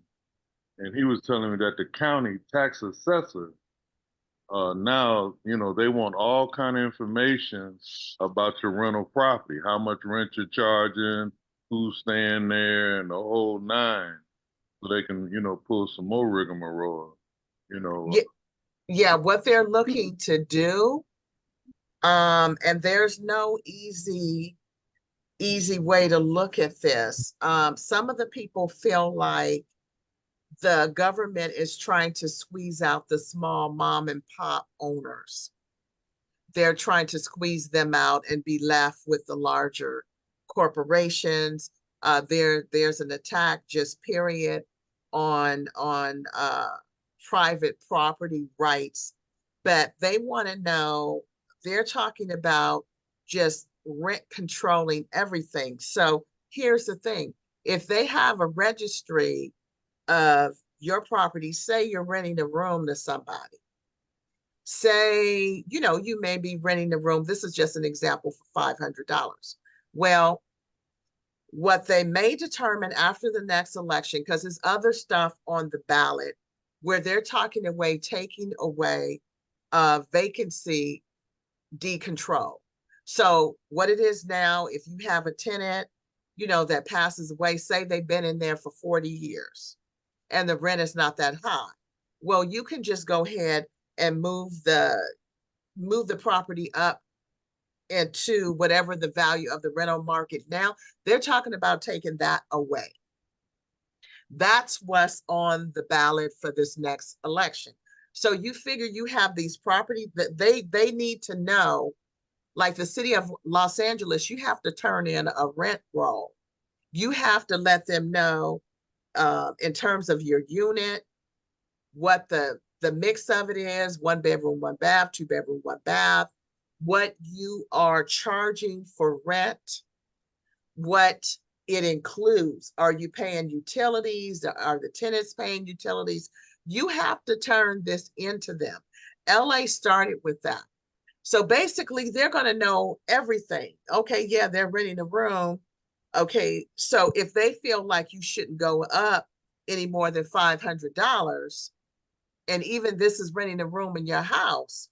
and he was telling me that the county tax assessor now, they want all kind of information about your rental property, how much rent you're charging, who's staying there, and the whole nine, so they can, pull some more rigmarole, Yeah, what they're looking to do, and there's no easy way to look at this. Some of the people feel like the government is trying to squeeze out the small mom and pop owners. They're trying to squeeze them out and be left with the larger corporations. There's an attack, just period, on private property rights. But they want to know, they're talking about just rent controlling everything. So here's the thing. If they have a registry of your property, say you're renting a room to somebody, say, you may be renting a room. This is just an example for $500. Well, what they may determine after the next election, because there's other stuff on the ballot where they're taking away vacancy decontrol. So what it is now, if you have a tenant, that passes away, say they've been in there for 40 years and the rent is not that high. Well, you can just go ahead and move the property up into whatever the value of the rental market. Now they're talking about taking that away. That's what's on the ballot for this next election. So you figure you have these properties that they need to know, like the city of Los Angeles, you have to turn in a rent roll. You have to let them know in terms of your unit, what the mix of it is, 1 bedroom, 1 bath, 2 bedroom, 1 bath, what you are charging for rent, what it includes. Are you paying utilities? Are the tenants paying utilities? You have to turn this into them. LA started with that. So basically they're going to know everything. Okay, yeah, they're renting a room. Okay, so if they feel like you shouldn't go up any more than $500, and even this is renting a room in your house,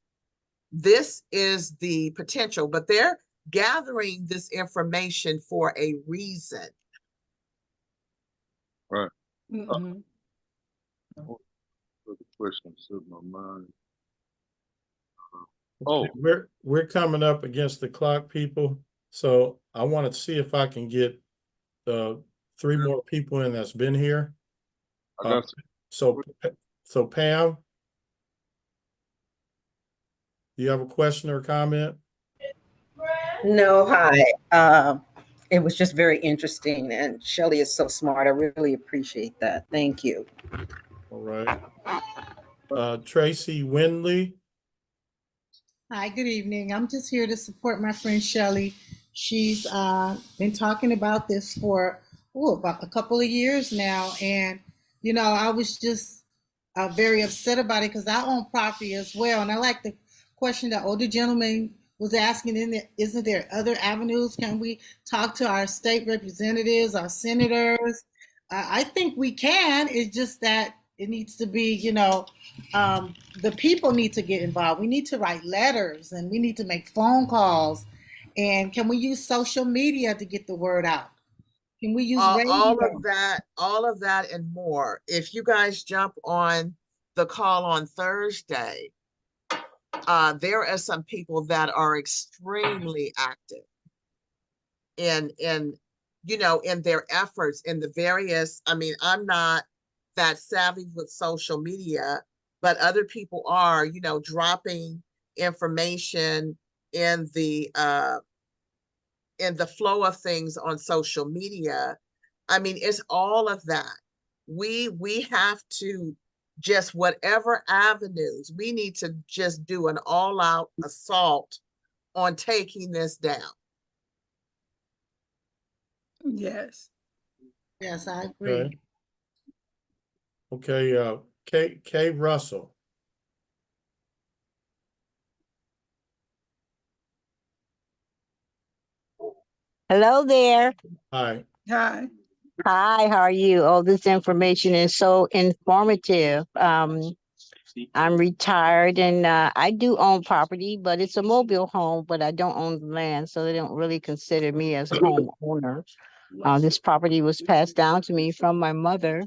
this is the potential, but they're gathering this information for a reason. Right. Mm-hmm. The question slipped my mind. We're coming up against the clock, people. So I want to see if I can get three more people in that's been here. I got So Pam, do you have a question or comment? No, hi. It was just very interesting, and Shelley is so smart. I really appreciate that. Thank you. All right. Tracy Windley. Hi, good evening. I'm just here to support my friend Shelley. She's been talking about this for about a couple of years now. And, I was just very upset about it because I own property as well. And I like the question that older gentleman was asking, isn't there other avenues? Can we talk to our state representatives, our senators? I think we can. It's just that it needs to be, the people need to get involved. We need to write letters and we need to make phone calls. And can we use social media to get the word out? Can we use radio? all of that and more. If you guys jump on the call on Thursday, there are some people that are extremely active in their efforts in the various, I'm not that savvy with social media, but other people are, dropping information in the flow of things on social media. It's all of that. We have to just whatever avenues, we need to just do an all-out assault on taking this down. Yes. Yes, I agree. Okay, Kay Russell. Hello there. Hi. Hi. Hi, how are you? Oh, this information is so informative. I'm retired and I do own property, but it's a mobile home, but I don't own the land, so they don't really consider me as a homeowner. This property was passed down to me from my mother.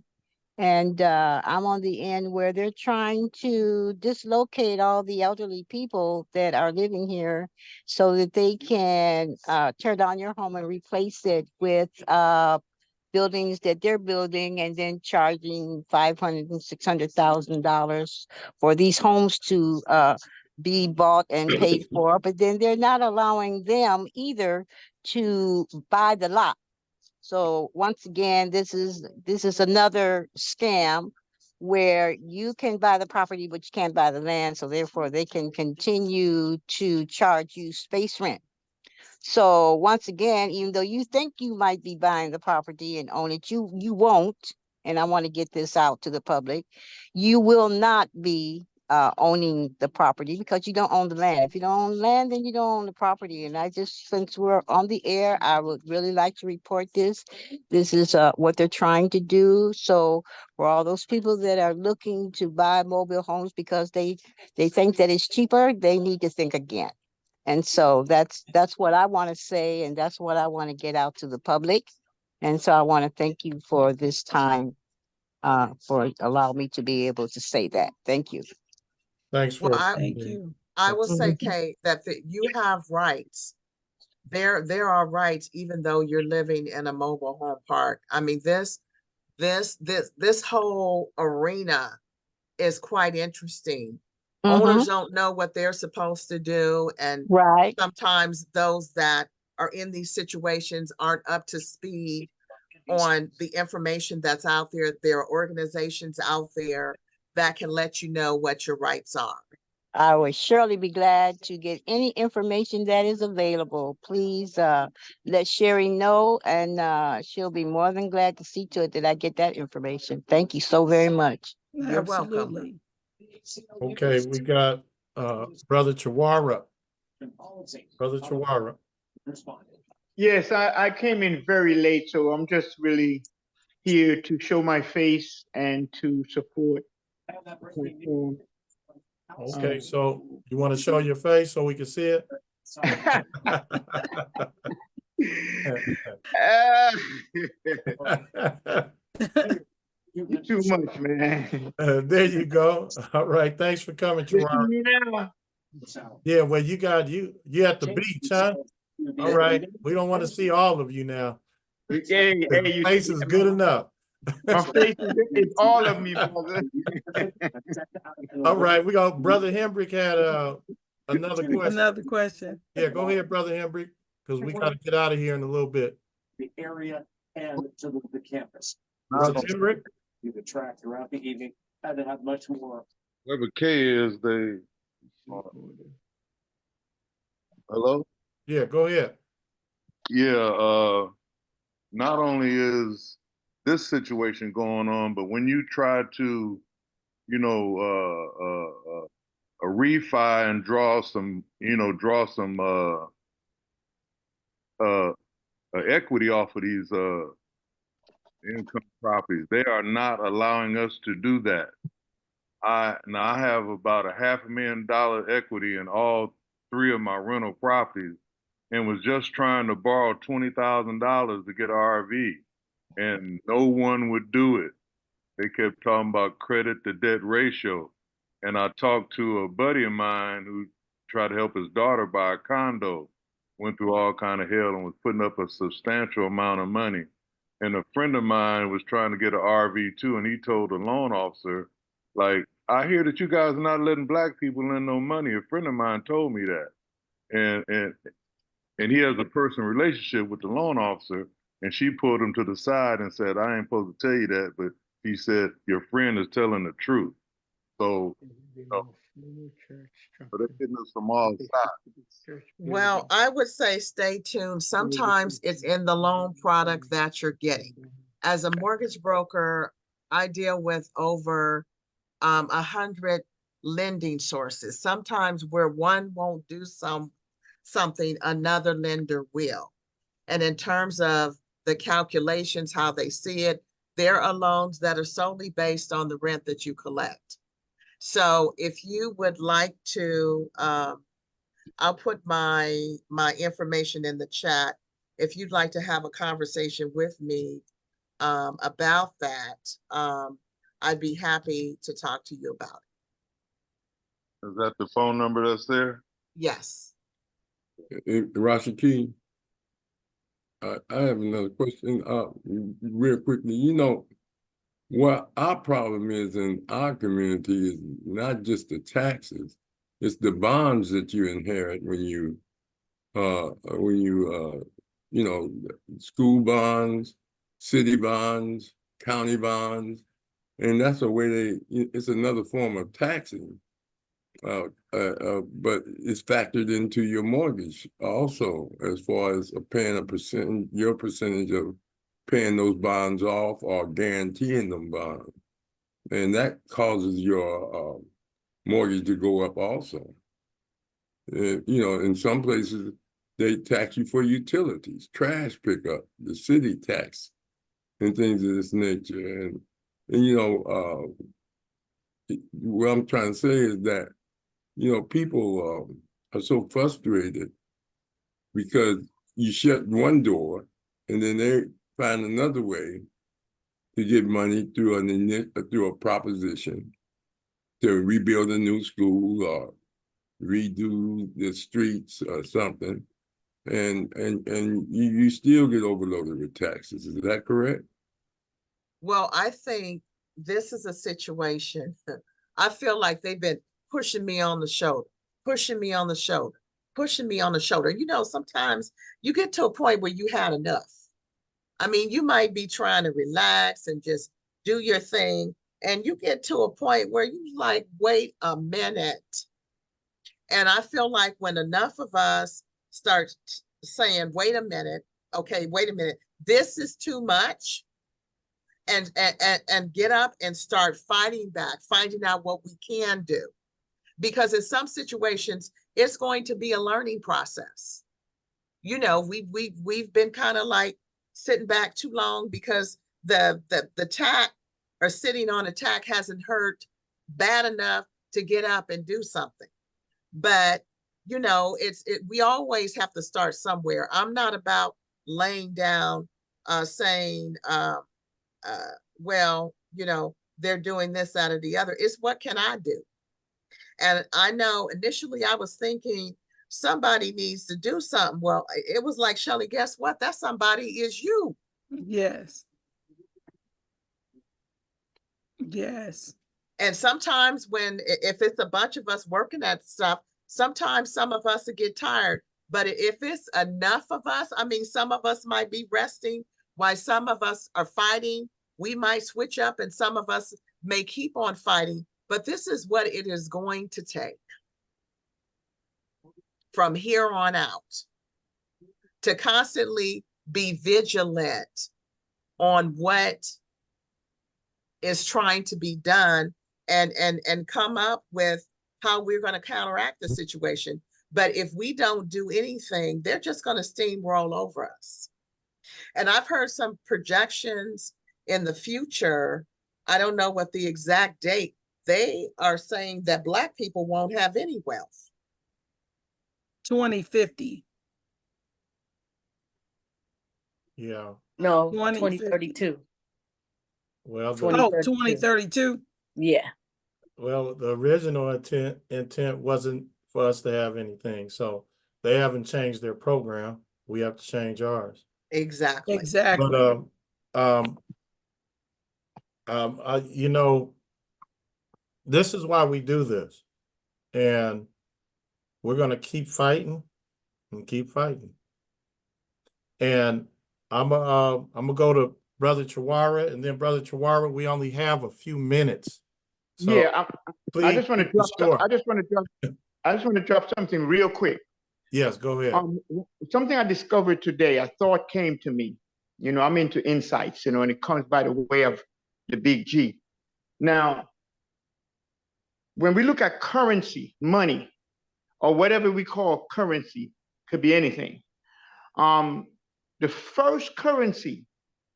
And I'm on the end where they're trying to dislocate all the elderly people that are living here so that they can tear down your home and replace it with buildings that they're building and then charging $500,000 and $600,000 for these homes to be bought and paid for. But then they're not allowing them either to buy the lot. So once again, this is another scam where you can buy the property, but you can't buy the land. So therefore they can continue to charge you space rent. So once again, even though you think you might be buying the property and own it, you won't. And I want to get this out to the public. You will not be owning the property because you don't own the land. If you don't own land, then you don't own the property. And since we're on the air, I would really like to report this. This is what they're trying to do. So for all those people that are looking to buy mobile homes because they think that it's cheaper, they need to think again. And so that's what I want to say, and that's what I want to get out to the public. And so I want to thank you for this time, for allowing me to be able to say that. Thank you. Thanks for. Thank you. I will say, Kay, that you have rights. There are rights, even though you're living in a mobile home park. This whole arena is quite interesting. Owners don't know what they're supposed to do, and Right. sometimes those that are in these situations aren't up to speed on the information that's out there. There are organizations out there that can let you know what your rights are. I would surely be glad to get any information that is available. Please let Shari know, and she'll be more than glad to see to it that I get that information. Thank you so very much. You're welcome. Absolutely. Okay, we got Brother Chihuahua. Brother Chihuahua. Yes, I came in very late, so I'm just really here to show my face and to support. Okay, so you want to show your face so we can see it? You're too much, man. There you go. All right, thanks for coming, Chihuahua. Yeah, well, you at the beach, huh? All right, we don't want to see all of you now. Hey, hey, you Face see, is good enough. my face is all of me, brother. All right, we got Brother Hendrick had another question. Another question. Yeah, go ahead, Brother Hendrick, because we got to get out of here in a little bit. The area and to the campus. Brother Hendrick? You could track throughout the evening and to have much more. Whatever K is, they. Hello? Yeah, go ahead. Yeah, not only is this situation going on, but when you try to, you know, a refi and draw some equity off of these income properties, they are not allowing us to do that. I have about $500,000 equity in all 3 of my rental properties, and was just trying to borrow $20,000 to get an RV, and no one would do it. They kept talking about credit to debt ratio, and I talked to a buddy of mine who tried to help his daughter buy a condo, went through all kind of hell and was putting up a substantial amount of money. And a friend of mine was trying to get an RV too, and he told the loan officer, like, I hear that you guys are not letting black people lend no money. A friend of mine told me that. And he has a personal relationship with the loan officer, and she pulled him to the side and said, I ain't supposed to tell you that, but he said, your friend is telling the truth. So, so they're getting us from all sides. Well, I would say stay tuned. Sometimes it's in the loan product that you're getting. As a mortgage broker, I deal with over 100 lending sources. Sometimes where one won't do something, another lender will. And in terms of the calculations, how they see it, there are loans that are solely based on the rent that you collect. So if you would like to, I'll put my information in the chat. If you'd like to have a conversation with me about that, I'd be happy to talk to you about it. Is that the phone number that's there? Yes. Rashiki, I have another question real quickly. You know, what our problem is in our community is not just the taxes, it's the bonds that you inherit when you you know, school bonds, city bonds, county bonds, and that's a way it's another form of taxing. But it's factored into your mortgage also, as far as paying your percentage of paying those bonds off or guaranteeing them bonds. And that causes your mortgage to go up also. You know, in some places, they tax you for utilities, trash pickup, the city tax, and things of this nature. And you know, what I'm trying to say is that, you know, people are so frustrated because you shut one door and then they find another way to get money through a proposition to rebuild a new school or redo the streets or something, and you still get overloaded with taxes. Is that correct? Well, I think this is a situation. I feel like they've been pushing me on the shoulder, pushing me on the shoulder, pushing me on the shoulder. You know, sometimes you get to a point where you had enough. I mean, you might be trying to relax and just do your thing, and you get to a point where you like, wait a minute. And I feel like when enough of us start saying, wait a minute, okay, wait a minute, this is too much, and get up and start fighting back, finding out what we can do. Because in some situations, it's going to be a learning process. You know, we've been kind of like sitting back too long because the tack or sitting on a tack hasn't hurt bad enough to get up and do something. But you know, we always have to start somewhere. I'm not about laying down saying, well, you know, they're doing this, that, or the other. It's what can I do? And I know initially I was thinking somebody needs to do something. Well, it was like, Shelley, guess what? That somebody is you. Yes. Yes. And sometimes if it's a bunch of us working at stuff, sometimes some of us will get tired. But if it's enough of us, I mean, some of us might be resting while some of us are fighting. We might switch up and some of us may keep on fighting. But this is what it is going to take from here on out, to constantly be vigilant on what is trying to be done and come up with how we're going to counteract the situation. But if we don't do anything, they're just going to steamroll over us. And I've heard some projections in the future. I don't know what the exact date. They are saying that Black people won't have any wealth. 2050. Yeah. No, 2050. 2032. Well, 2032. Yeah. Well, the original intent wasn't for us to have anything. So they haven't changed their program. We have to change ours. Exactly. Exactly. But you know, this is why we do this, and we're gonna keep fighting and keep fighting. And I'm gonna go to Brother Chawara, and then Brother Chawara, we only have a few minutes. So Yeah, I please just want to keep it drop. short. I just want to drop something real quick. Yes, go ahead. Something I discovered today, a thought came to me. You know, I'm into insights, you know, and it comes by the way of the big G. Now, when we look at currency, money, or whatever we call currency, could be anything. The first currency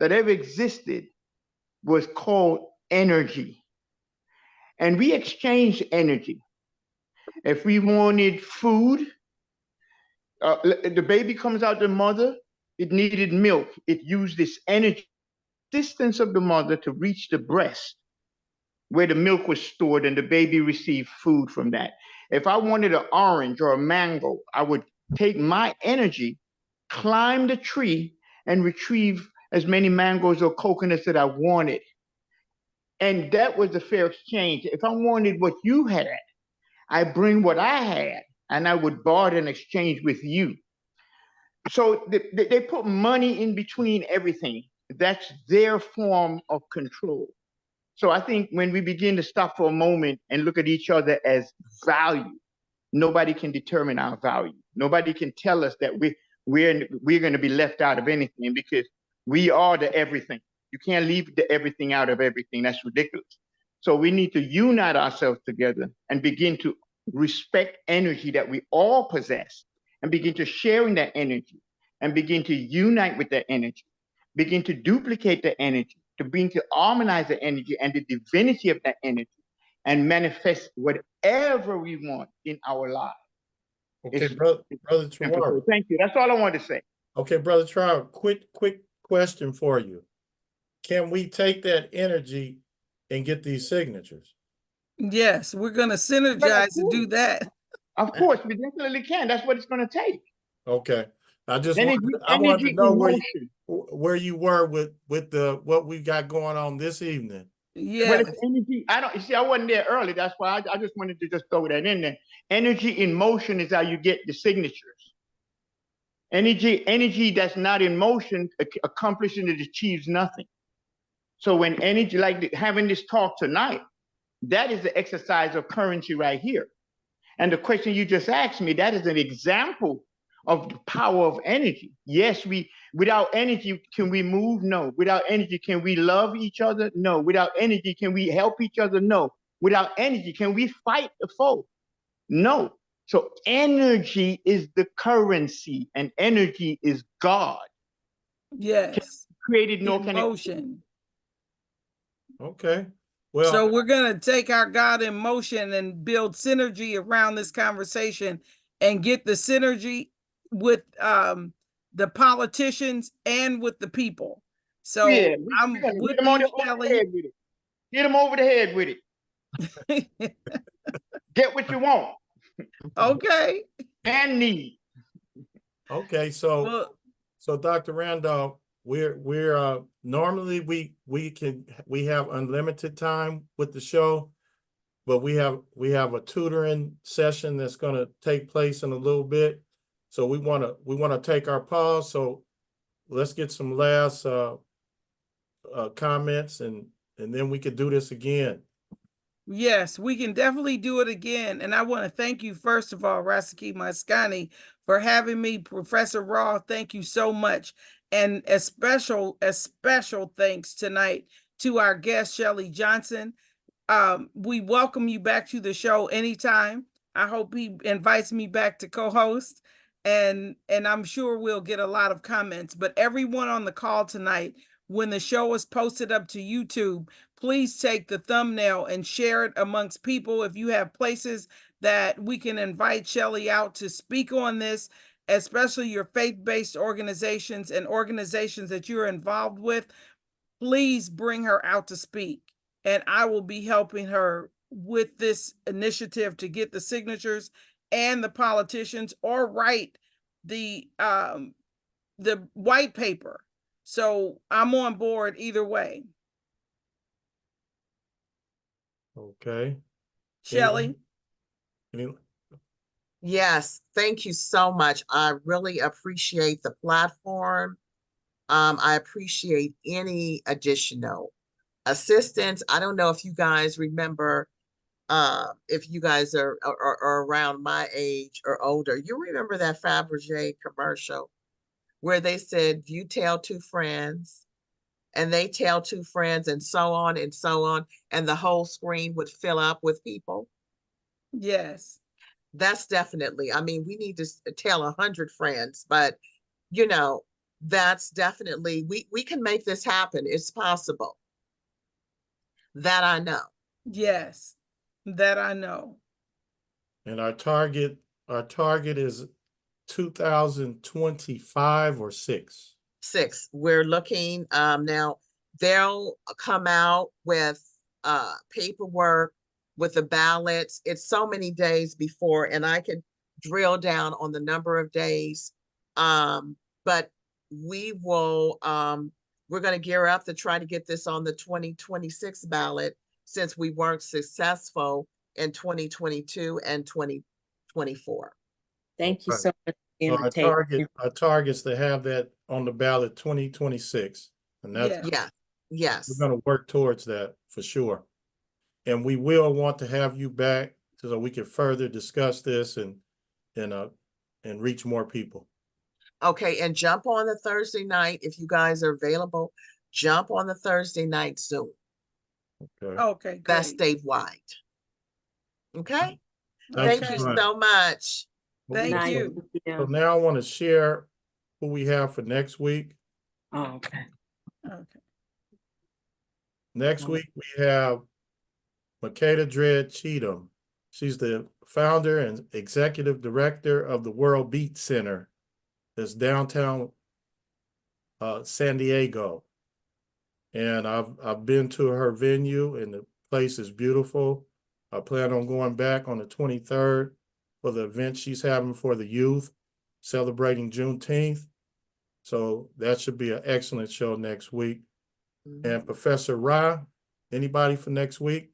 that ever existed was called energy. And we exchanged energy. If we wanted food, the baby comes out the mother, it needed milk. It used this energy distance of the mother to reach the breast where the milk was stored and the baby received food from that. If I wanted an orange or a mango, I would take my energy, climb the tree, and retrieve as many mangoes or coconuts that I wanted. And that was the fair exchange. If I wanted what you had, I bring what I had and I would barter and exchange with you. So they put money in between everything. That's their form of control. So I think when we begin to stop for a moment and look at each other as value, nobody can determine our value. Nobody can tell us that we're going to be left out of anything, because we are the everything. You can't leave the everything out of everything. That's ridiculous. So we need to unite ourselves together and begin to respect energy that we all possess, and begin to sharing that energy, and begin to unite with that energy, begin to duplicate the energy, to begin to harmonize the energy and the divinity of that energy, and manifest whatever we want in our lives. Okay, brother Chawara. Thank you. That's all I wanted to say. Okay, Brother Chawara, quick question for you. Can we take that energy and get these signatures? Yes, we're going to synergize to do that. Of course, we definitely can. That's what it's going to take. Okay. I just Energy, wanted to know emotion. where you were with what we got going on this evening. Yeah. Well, it's energy. I wasn't there early. That's why I just wanted to just throw that in there. Energy in motion is how you get the signatures. Energy that's not in motion, accomplishing it, achieves nothing. So when energy, like having this talk tonight, that is the exercise of currency right here. And the question you just asked me, that is an example of the power of energy. Yes, without energy, can we move? No. Without energy, can we love each other? No. Without energy, can we help each other? No. Without energy, can we fight the foe? No. So energy is the currency, and energy is God. Yes. Created no motion. Okay. Well, so we're going to take our God in motion and build synergy around this conversation, and get the synergy with the politicians and with the people. So yeah, I'm with you, Shelley. Hit them over the head with it. Get what you want. Okay. And need. Okay, so Dr. Randolph, we're normally we have unlimited time with the show, but we have a tutoring session that's going to take place in a little bit. So we want to take our pause. So let's get some last comments, and then we could do this again. Yes, we can definitely do it again. And I want to thank you, first of all, Rasaki Maskani, for having me. Professor Raw, thank you so much. And a special thanks tonight to our guest, Shelley Johnson. We welcome you back to the show anytime. I hope he invites me back to co-host, and I'm sure we'll get a lot of comments. But everyone on the call tonight, when the show is posted up to YouTube, please take the thumbnail and share it amongst people. If you have places that we can invite Shelley out to speak on this, especially your faith-based organizations and organizations that you're involved with, please bring her out to speak. And I will be helping her with this initiative to get the signatures and the politicians, or write the white paper. So I'm on board either way. Okay. Shelley? Yes, thank you so much. I really appreciate the platform. I appreciate any additional assistance. I don't know if you guys remember, if you guys are around my age or older, you remember that Fabergé commercial where they said, you tell two friends and they tell two friends, and so on and so on, and the whole screen would fill up with people? Yes. That's definitely, I mean, we need to tell 100 friends, but you know, that's definitely, we can make this happen. It's possible. That I know. Yes, that I know. And our target is 2025 or 6. 6. We're looking, now they'll come out with paperwork, with the ballots. It's so many days before, and I could drill down on the number of days. But we will, we're going to gear up to try to get this on the 2026 ballot, since we weren't successful in 2022 and 2024. Thank you so much. So our target's to have that on the ballot 2026. And that's yes. We're going to work towards that for sure. And we will want to have you back so we can further discuss this and reach more people. Okay, and jump on the Thursday night if you guys are available. Jump on the Thursday night Zoom. Okay. Okay, great. That's statewide. Okay. Thank Thank you you so much. Thank you. So now I want to share who we have for next week. Oh, okay. Okay. Next week we have Makeda Dredd Cheatham. She's the founder and executive director of the World Beat Center that's downtown San Diego. And I've been to her venue, and the place is beautiful. I plan on going back on the 23rd for the event she's having for the youth, celebrating Juneteenth. So that should be an excellent show next week. And Professor Ra, anybody for next week?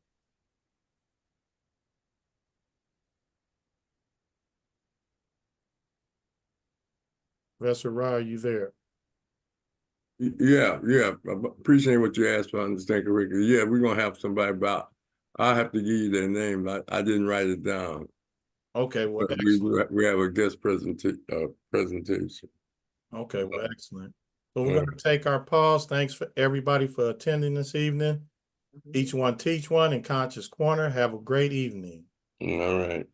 Professor Ra, are you there? Yeah. I appreciate what you asked, for understand correctly. Yeah, we're gonna have somebody about. I'll have to give you their name. I didn't write it down. Okay, well, but we have a guest presentation. Okay, well, excellent. So we're going to take our pause. Thanks for everybody for attending this evening. Each one teach one in Conscious Corner. Have a great evening. All right.